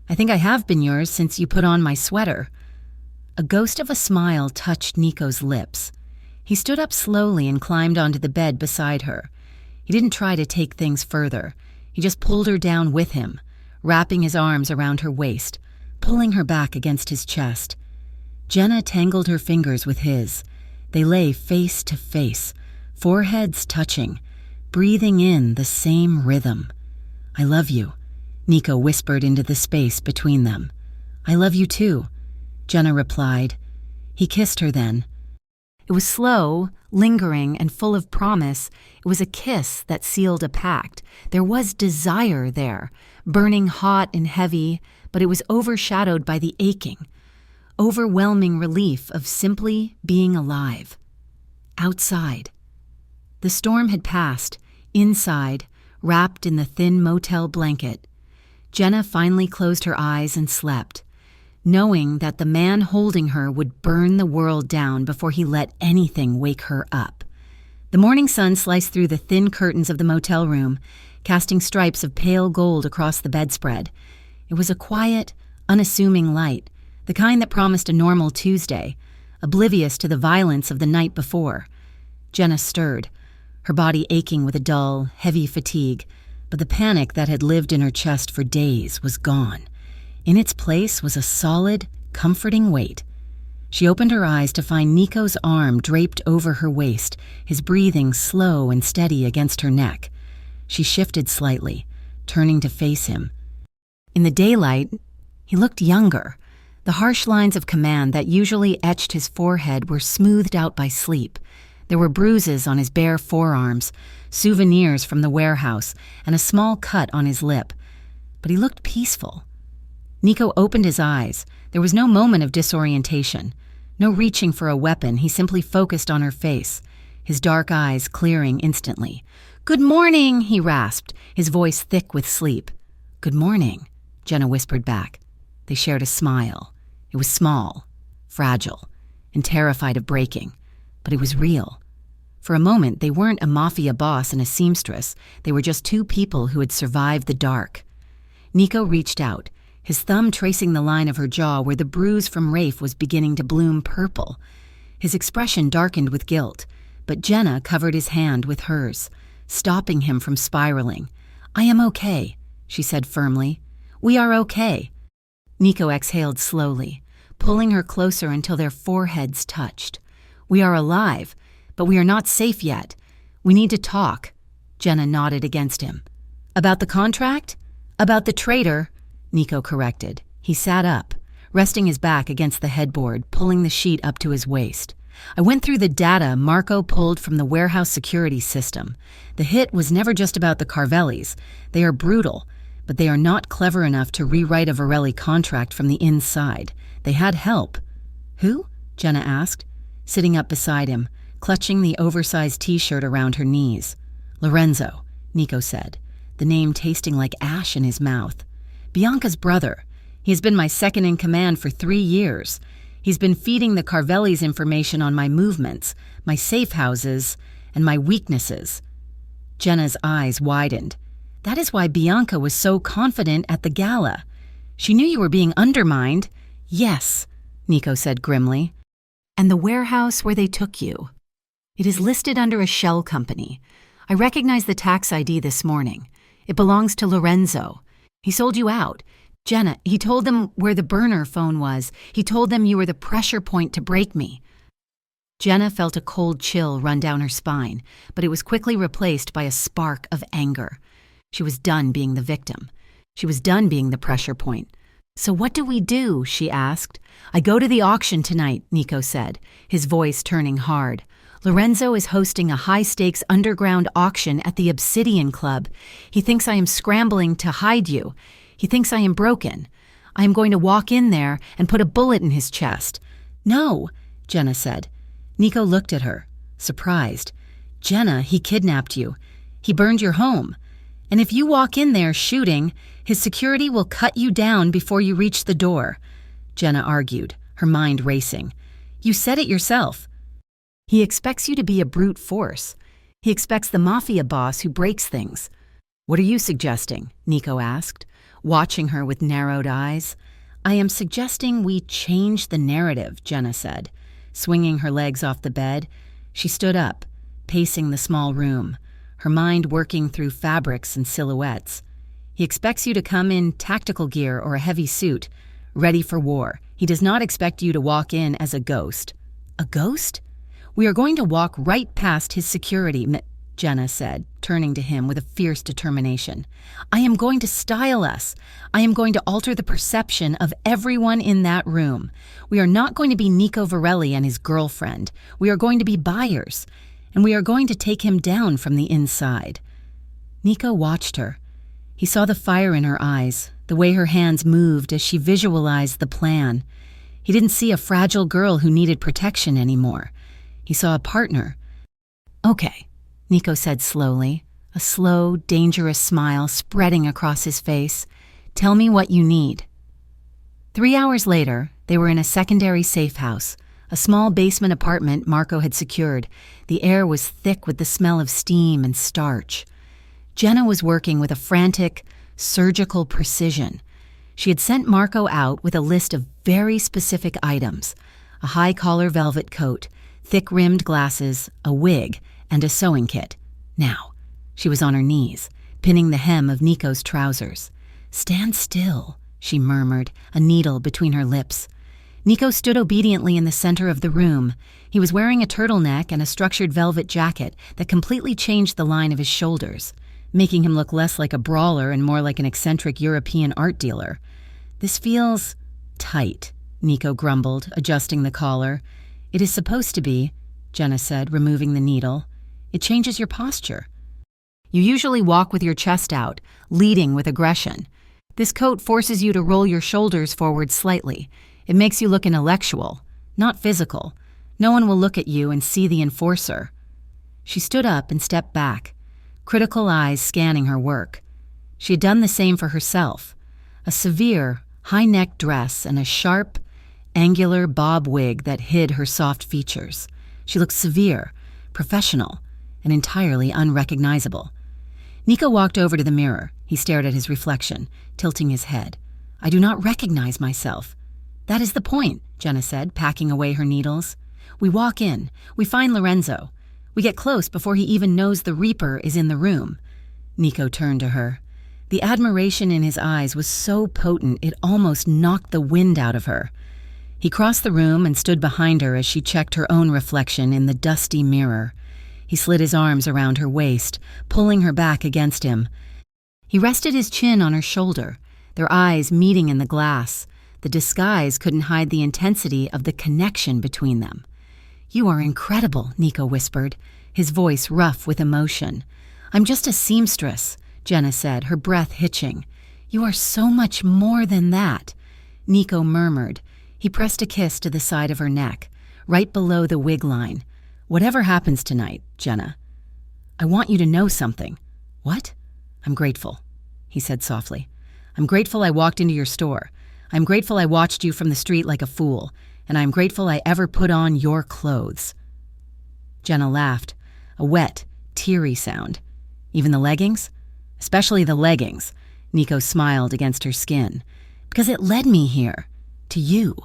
"I think I have been yours since you put on my sweater." A ghost of a smile touched Nico's lips. He stood up slowly and climbed onto the bed beside her. He didn't try to take things further. He just pulled her down with him, wrapping his arms around her waist, pulling her back against his chest. Jenna tangled her fingers with his. They lay face to face, foreheads touching, breathing in the same rhythm. "I love you," Nico whispered into the space between them. "I love you too," Jenna replied. He kissed her then. It was slow, lingering, and full of promise. It was a kiss that sealed a pact. There was desire there, burning hot and heavy, but it was overshadowed by the aching, overwhelming relief of simply being alive. Outside. The storm had passed. Inside, wrapped in the thin motel blanket, Jenna finally closed her eyes and slept, knowing that the man holding her would burn the world down before he let anything wake her up. The morning sun sliced through the thin curtains of the motel room, casting stripes of pale gold across the bedspread. It was a quiet, unassuming light, the kind that promised a normal Tuesday, oblivious to the violence of the night before. Jenna stirred, her body aching with a dull, heavy fatigue, but the panic that had lived in her chest for days was gone. In its place was a solid, comforting weight. She opened her eyes to find Nico's arm draped over her waist, his breathing slow and steady against her neck. She shifted slightly, turning to face him. In the daylight, he looked younger. The harsh lines of command that usually etched his forehead were smoothed out by sleep. There were bruises on his bare forearms, souvenirs from the warehouse, and a small cut on his lip. But he looked peaceful. Nico opened his eyes. There was no moment of disorientation, no reaching for a weapon. He simply focused on her face, his dark eyes clearing instantly. "Good morning," he rasped, his voice thick with sleep. "Good morning," Jenna whispered back. They shared a smile. It was small, fragile, and terrified of breaking, but it was real. For a moment, they weren't a mafia boss and a seamstress. They were just two people who had survived the dark. Nico reached out, his thumb tracing the line of her jaw where the bruise from Rafe was beginning to bloom purple. His expression darkened with guilt, but Jenna covered his hand with hers, stopping him from spiraling. "I am okay," she said firmly. "We are okay." Nico exhaled slowly, pulling her closer until their foreheads touched. "We are alive, but we are not safe yet. We need to talk." Jenna nodded against him. "About the contract? About the traitor?" Nico corrected. He sat up, resting his back against the headboard, pulling the sheet up to his waist. "I went through the data Marco pulled from the warehouse security system. The hit was never just about the Carvellis. They are brutal, but they are not clever enough to rewrite a Varelli contract from the inside. They had help." "Who?" Jenna asked, sitting up beside him, clutching the oversized t-shirt around her knees. Lorenzo, Nico said, the name tasting like ash in his mouth. Bianca's brother. He has been my second in command for 3 years. He's been feeding the Carvellis information on my movements, my safe houses, and my weaknesses. Jenna's eyes widened. That is why Bianca was so confident at the gala. She knew you were being undermined. Yes, Nico said grimly. And the warehouse where they took you. It is listed under a shell company. I recognized the tax ID this morning. It belongs to Lorenzo. He sold you out. Jenna, he told them where the burner phone was. He told them you were the pressure point to break me. Jenna felt a cold chill run down her spine, but it was quickly replaced by a spark of anger. She was done being the victim. She was done being the pressure point. So what do we do? She asked. I go to the auction tonight, Nico said, his voice turning hard. Lorenzo is hosting a high-stakes underground auction at the Obsidian Club. He thinks I am scrambling to hide you. He thinks I am broken. I am going to walk in there and put a bullet in his chest. No, Jenna said. Nico looked at her, surprised. Jenna, he kidnapped you. He burned your home. And if you walk in there shooting, his security will cut you down before you reach the door. Jenna argued, her mind racing. You said it yourself. He expects you to be a brute force. He expects the mafia boss who breaks things. What are you suggesting? Nico asked, watching her with narrowed eyes. I am suggesting we change the narrative, Jenna said. Swinging her legs off the bed, she stood up, pacing the small room, her mind working through fabrics and silhouettes. He expects you to come in tactical gear or a heavy suit, ready for war. He does not expect you to walk in as a ghost. A ghost? We are going to walk right past his security, Jenna said, turning to him with a fierce determination. I am going to style us. I am going to alter the perception of everyone in that room. We are not going to be Nico Varelli and his girlfriend. We are going to be buyers, and we are going to take him down from the inside. Nico watched her. He saw the fire in her eyes, the way her hands moved as she visualized the plan. He didn't see a fragile girl who needed protection anymore. He saw a partner. Okay, Nico said slowly, a slow, dangerous smile spreading across his face. Tell me what you need. 3 hours later, they were in a secondary safe house, a small basement apartment Marco had secured. The air was thick with the smell of steam and starch. Jenna was working with a frantic, surgical precision. She had sent Marco out with a list of very specific items: a high-collar velvet coat, thick-rimmed glasses, a wig, and a sewing kit. Now, she was on her knees, pinning the hem of Nico's trousers. Stand still, she murmured, a needle between her lips. Nico stood obediently in the center of the room. He was wearing a turtleneck and a structured velvet jacket that completely changed the line of his shoulders, making him look less like a brawler and more like an eccentric European art dealer. This feels tight, Nico grumbled, adjusting the collar. It is supposed to be, Jenna said, removing the needle. It changes your posture. You usually walk with your chest out, leading with aggression. This coat forces you to roll your shoulders forward slightly. It makes you look intellectual, not physical. No one will look at you and see the enforcer. She stood up and stepped back, critical eyes scanning her work. She had done the same for herself. A severe, high-necked dress and a sharp, angular bob wig that hid her soft features. She looked severe, professional, and entirely unrecognizable. Nico walked over to the mirror. He stared at his reflection, tilting his head. I do not recognize myself. That is the point, Jenna said, packing away her needles. We walk in. We find Lorenzo. We get close before he even knows the Reaper is in the room. Nico turned to her. The admiration in his eyes was so potent it almost knocked the wind out of her. He crossed the room and stood behind her as she checked her own reflection in the dusty mirror. He slid his arms around her waist, pulling her back against him. He rested his chin on her shoulder, their eyes meeting in the glass. The disguise couldn't hide the intensity of the connection between them. You are incredible, Nico whispered, his voice rough with emotion. I'm just a seamstress, Jenna said, her breath hitching. You are so much more than that, Nico murmured. He pressed a kiss to the side of her neck. right below the wig line. "Whatever happens tonight, Jenna, I want you to know something." "What?" "I'm grateful," he said softly. "I'm grateful I walked into your store. I'm grateful I watched you from the street like a fool, and I'm grateful I ever put on your clothes." Jenna laughed, a wet, teary sound. "Even the leggings?" "Especially the leggings," Nico smiled against her skin. "Because it led me here. To you."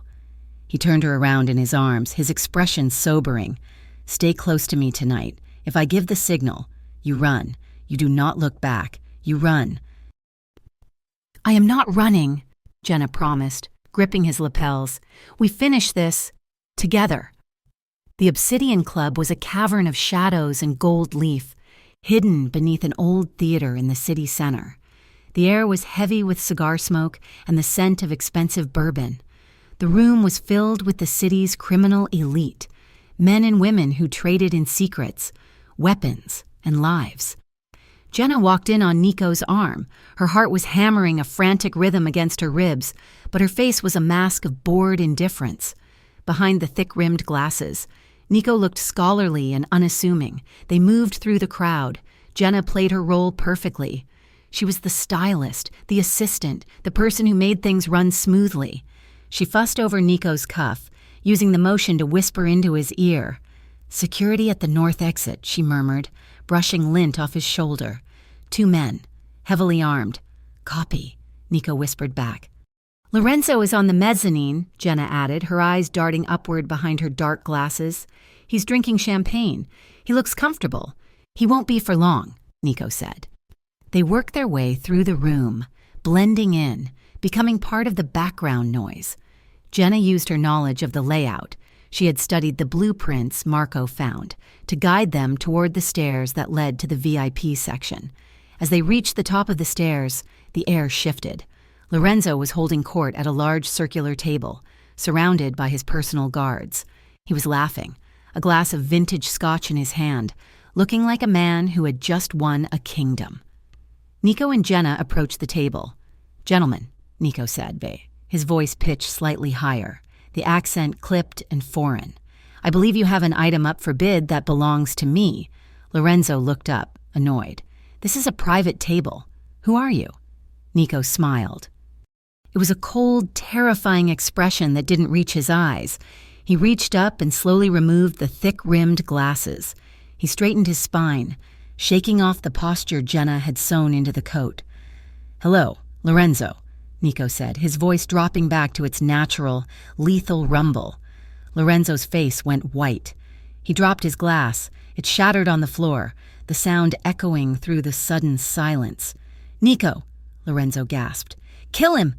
He turned her around in his arms, his expression sobering. "Stay close to me tonight. If I give the signal, you run. You do not look back. You run." "I am not running," Jenna promised, gripping his lapels. "We finish this together." The Obsidian Club was a cavern of shadows and gold leaf, hidden beneath an old theater in the city center. The air was heavy with cigar smoke and the scent of expensive bourbon. The room was filled with the city's criminal elite, men and women who traded in secrets, weapons, and lives. Jenna walked in on Nico's arm. Her heart was hammering a frantic rhythm against her ribs, but her face was a mask of bored indifference. Behind the thick-rimmed glasses, Nico looked scholarly and unassuming. They moved through the crowd. Jenna played her role perfectly. She was the stylist, the assistant, the person who made things run smoothly. She fussed over Nico's cuff, using the motion to whisper into his ear. "Security at the north exit," she murmured, brushing lint off his shoulder. 2 men, heavily armed. "Copy," Nico whispered back. "Lorenzo is on the mezzanine," Jenna added, her eyes darting upward behind her dark glasses. "He's drinking champagne. He looks comfortable. He won't be for long," Nico said. They worked their way through the room, blending in, becoming part of the background noise. Jenna used her knowledge of the layout. She had studied the blueprints Marco found to guide them toward the stairs that led to the VIP section. As they reached the top of the stairs, the air shifted. Lorenzo was holding court at a large circular table, surrounded by his personal guards. He was laughing, a glass of vintage scotch in his hand, looking like a man who had just won a kingdom. Nico and Jenna approached the table. "Gentlemen," Nico said, his voice pitched slightly higher, the accent clipped and foreign. "I believe you have an item up for bid that belongs to me." Lorenzo looked up, annoyed. "This is a private table. Who are you?" Nico smiled. It was a cold, terrifying expression that didn't reach his eyes. He reached up and slowly removed the thick-rimmed glasses. He straightened his spine, shaking off the posture Jenna had sewn into the coat. "Hello, Lorenzo," Nico said, his voice dropping back to its natural, lethal rumble. Lorenzo's face went white. He dropped his glass. It shattered on the floor, the sound echoing through the sudden silence. "Nico," Lorenzo gasped. "Kill him!"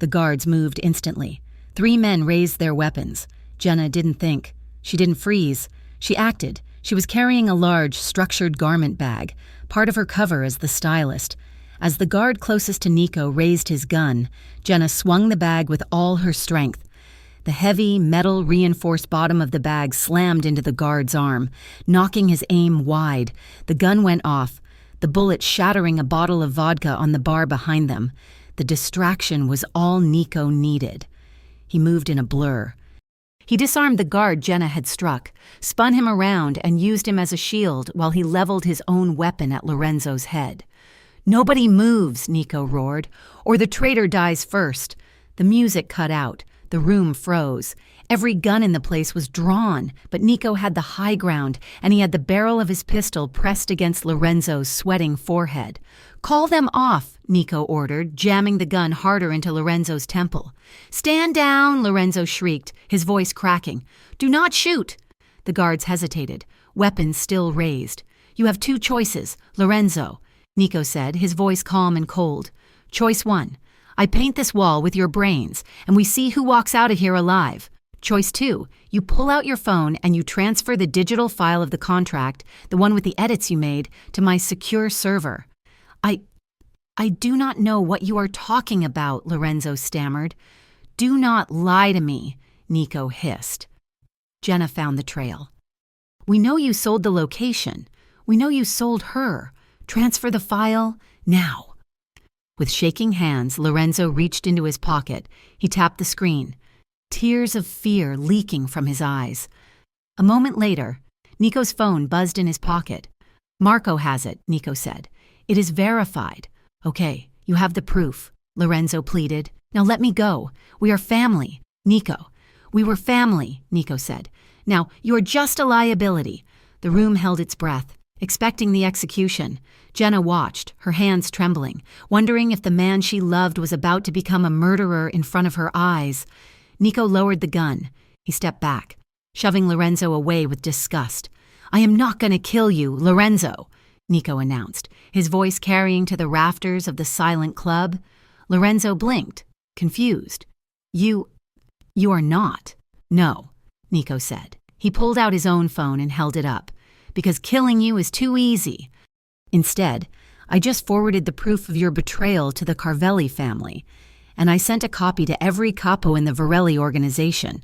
The guards moved instantly. 3 men raised their weapons. Jenna didn't think. She didn't freeze. She acted. She was carrying a large, structured garment bag, part of her cover as the stylist. As the guard closest to Nico raised his gun, Jenna swung the bag with all her strength. The heavy, metal-reinforced bottom of the bag slammed into the guard's arm, knocking his aim wide. The gun went off, the bullet shattering a bottle of vodka on the bar behind them. The distraction was all Nico needed. He moved in a blur. He disarmed the guard Jenna had struck, spun him around, and used him as a shield while he leveled his own weapon at Lorenzo's head. "Nobody moves," Nico roared, "or the traitor dies first." The music cut out. The room froze. Every gun in the place was drawn, but Nico had the high ground, and he had the barrel of his pistol pressed against Lorenzo's sweating forehead. "Call them off," Nico ordered, jamming the gun harder into Lorenzo's temple. "Stand down," Lorenzo shrieked, his voice cracking. "Do not shoot." The guards hesitated, weapons still raised. "You have 2 choices, Lorenzo," Nico said, his voice calm and cold. "Choice 1. I paint this wall with your brains, and we see who walks out of here alive. Choice 2. You pull out your phone and you transfer the digital file of the contract, the one with the edits you made, to my secure server." I do not know what you are talking about," Lorenzo stammered. "Do not lie to me," Nico hissed. Jenna found the trail. "We know you sold the location. We know you sold her. Transfer the file now." With shaking hands, Lorenzo reached into his pocket. He tapped the screen, tears of fear leaking from his eyes. A moment later, Nico's phone buzzed in his pocket. "Marco has it," Nico said. "It is verified." "Okay, you have the proof," Lorenzo pleaded. "Now let me go. We are family." "Nico." "We were family," Nico said. "Now, you're just a liability." The room held its breath, expecting the execution. Jenna watched, her hands trembling, wondering if the man she loved was about to become a murderer in front of her eyes. Nico lowered the gun. He stepped back, shoving Lorenzo away with disgust. "I am not going to kill you, Lorenzo," Nico announced, his voice carrying to the rafters of the silent club. Lorenzo blinked, confused. You are not." "No," Nico said. He pulled out his own phone and held it up. "Because killing you is too easy. Instead, I just forwarded the proof of your betrayal to the Carvelli family, and I sent a copy to every capo in the Varelli organization."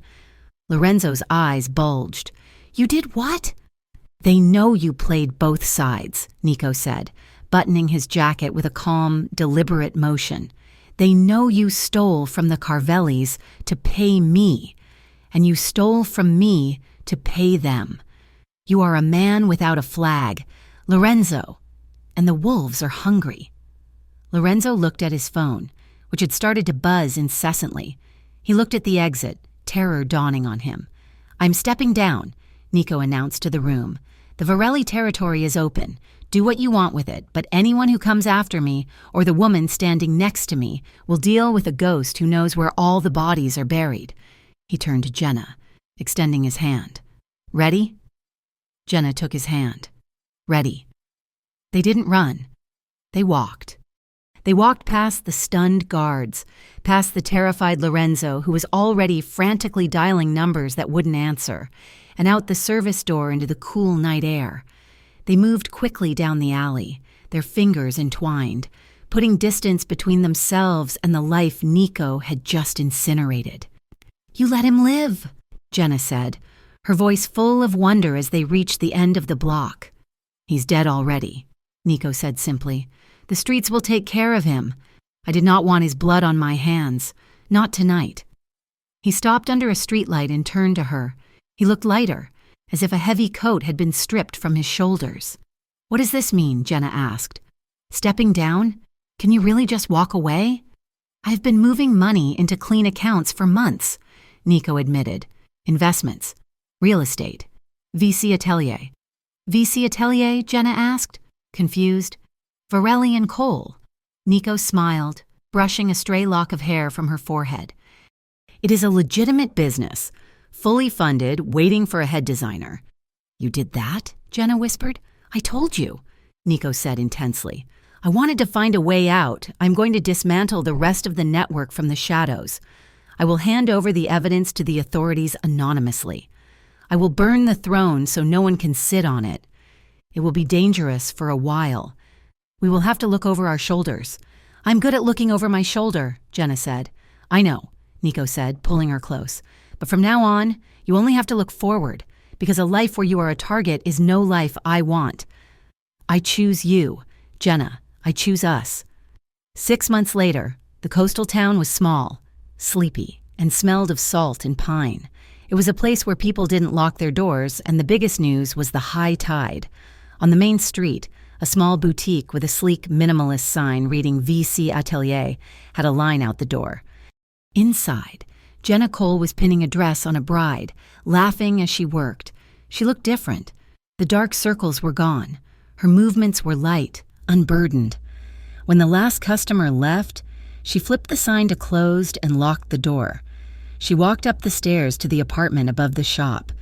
Lorenzo's eyes bulged. "You did what?" "They know you played both sides," Nico said, buttoning his jacket with a calm, deliberate motion. "They know you stole from the Carvellis to pay me, and you stole from me to pay them. You are a man without a flag, Lorenzo, and the wolves are hungry." Lorenzo looked at his phone, which had started to buzz incessantly. He looked at the exit, terror dawning on him. "I'm stepping down," Nico announced to the room. "The Varelli territory is open. Do what you want with it, but anyone who comes after me, or the woman standing next to me, will deal with a ghost who knows where all the bodies are buried." He turned to Jenna, extending his hand. "Ready?" Jenna took his hand. "Ready." They didn't run. They walked. They walked past the stunned guards, past the terrified Lorenzo, who was already frantically dialing numbers that wouldn't answer, and out the service door into the cool night air. They moved quickly down the alley, their fingers entwined, putting distance between themselves and the life Nico had just incinerated. "You let him live," Jenna said, her voice full of wonder as they reached the end of the block. "He's dead already," Nico said simply. "The streets will take care of him. I did not want his blood on my hands. Not tonight." He stopped under a streetlight and turned to her. He looked lighter, as if a heavy coat had been stripped from his shoulders. "What does this mean?" Jenna asked. "Stepping down? Can you really just walk away?" "I've been moving money into clean accounts for months," Nico admitted. "Investments. Real estate. VC Atelier." "VC Atelier?" Jenna asked, confused. "Varelli and Cole." Nico smiled, brushing a stray lock of hair from her forehead. "It is a legitimate business, fully funded, waiting for a head designer." "You did that?" Jenna whispered. "I told you," Nico said intensely. "I wanted to find a way out. I'm going to dismantle the rest of the network from the shadows. I will hand over the evidence to the authorities anonymously. I will burn the throne so no one can sit on it. It will be dangerous for a while. We will have to look over our shoulders." "I'm good at looking over my shoulder," Jenna said. "I know," Nico said, pulling her close. "But from now on, you only have to look forward, because a life where you are a target is no life I want. I choose you, Jenna. I choose us." 6 months later, the coastal town was small, sleepy, and smelled of salt and pine. It was a place where people didn't lock their doors, and the biggest news was the high tide. On the main street, a small boutique with a sleek minimalist sign reading VC Atelier had a line out the door. Inside, Jenna Cole was pinning a dress on a bride, laughing as she worked. She looked different. The dark circles were gone. Her movements were light, unburdened. When the last customer left, she flipped the sign to closed and locked the door. She walked up the stairs to the apartment above the shop.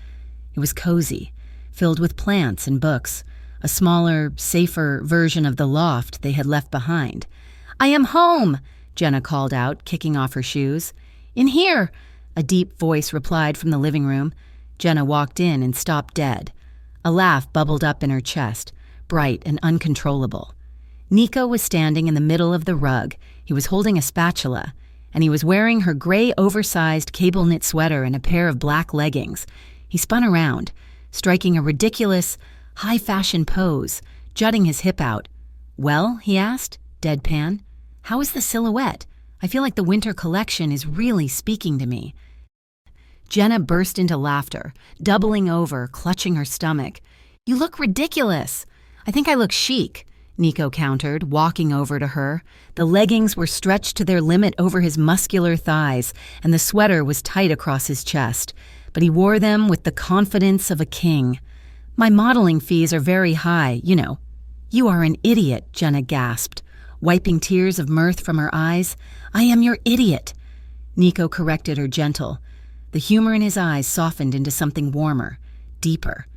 It was cozy, filled with plants and books, a smaller, safer version of the loft they had left behind. "I am home," Jenna called out, kicking off her shoes. "In here," a deep voice replied from the living room. Jenna walked in and stopped dead. A laugh bubbled up in her chest, bright and uncontrollable. Nico was standing in the middle of the rug. He was holding a spatula, and he was wearing her gray oversized cable knit sweater and a pair of black leggings. He spun around, striking a ridiculous, high-fashion pose, jutting his hip out. "Well," he asked, deadpan, "how is the silhouette? I feel like the winter collection is really speaking to me." Jenna burst into laughter, doubling over, clutching her stomach. "You look ridiculous." "I think I look chic," Nico countered, walking over to her. The leggings were stretched to their limit over his muscular thighs, and the sweater was tight across his chest, but he wore them with the confidence of a king. "My modeling fees are very high, you know." "You are an idiot," Jenna gasped, wiping tears of mirth from her eyes. "I am your idiot." Nico corrected her gentle. The humor in his eyes softened into something warmer, deeper.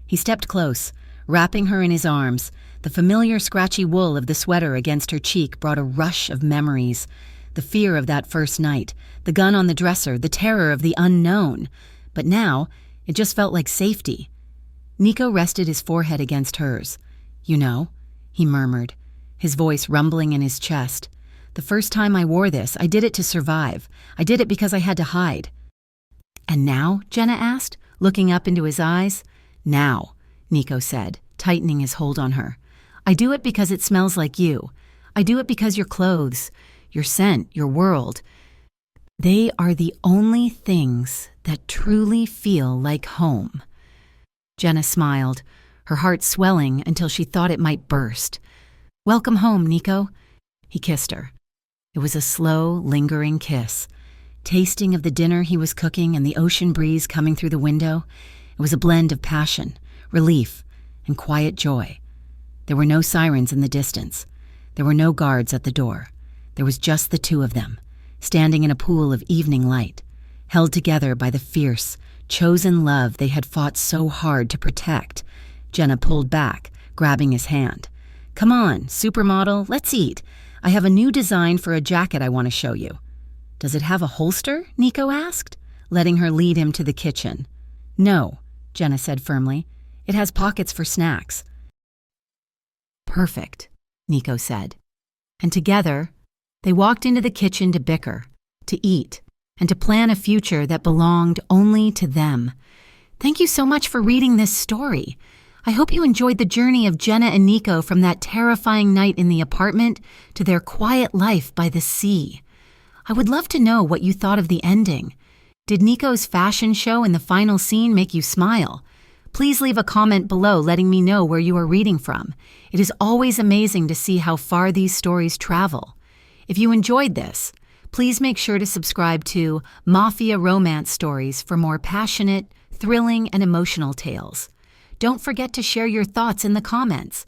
He stepped close, wrapping her in his arms. The familiar scratchy wool of the sweater against her cheek brought a rush of memories. The fear of that first night, the gun on the dresser, the terror of the unknown. But now, it just felt like safety. Nico rested his forehead against hers. "You know," he murmured, his voice rumbling in his chest. "The first time I wore this, I did it to survive. I did it because I had to hide." "And now?" Jenna asked, looking up into his eyes. "Now," Nico said, tightening his hold on her. "I do it because it smells like you. I do it because your clothes, your scent, your world, they are the only things that truly feel like home." Jenna smiled, her heart swelling until she thought it might burst. "Welcome home, Nico." He kissed her. It was a slow, lingering kiss, tasting of the dinner he was cooking and the ocean breeze coming through the window. It was a blend of passion, relief, and quiet joy. There were no sirens in the distance. There were no guards at the door. There was just the two of them, standing in a pool of evening light, held together by the fierce, chosen love they had fought so hard to protect. Jenna pulled back, grabbing his hand. "Come on, supermodel, let's eat. I have a new design for a jacket I want to show you." "Does it have a holster?" Nico asked, letting her lead him to the kitchen. "No," Jenna said firmly. "It has pockets for snacks." "Perfect," Nico said. And together, they walked into the kitchen to bicker, to eat, and to plan a future that belonged only to them. Thank you so much for reading this story. I hope you enjoyed the journey of Jenna and Nico from that terrifying night in the apartment to their quiet life by the sea. I would love to know what you thought of the ending. Did Nico's fashion show in the final scene make you smile? Please leave a comment below letting me know where you are reading from. It is always amazing to see how far these stories travel. If you enjoyed this, please make sure to subscribe to Mafia Romance Stories for more passionate, thrilling, and emotional tales. Don't forget to share your thoughts in the comments.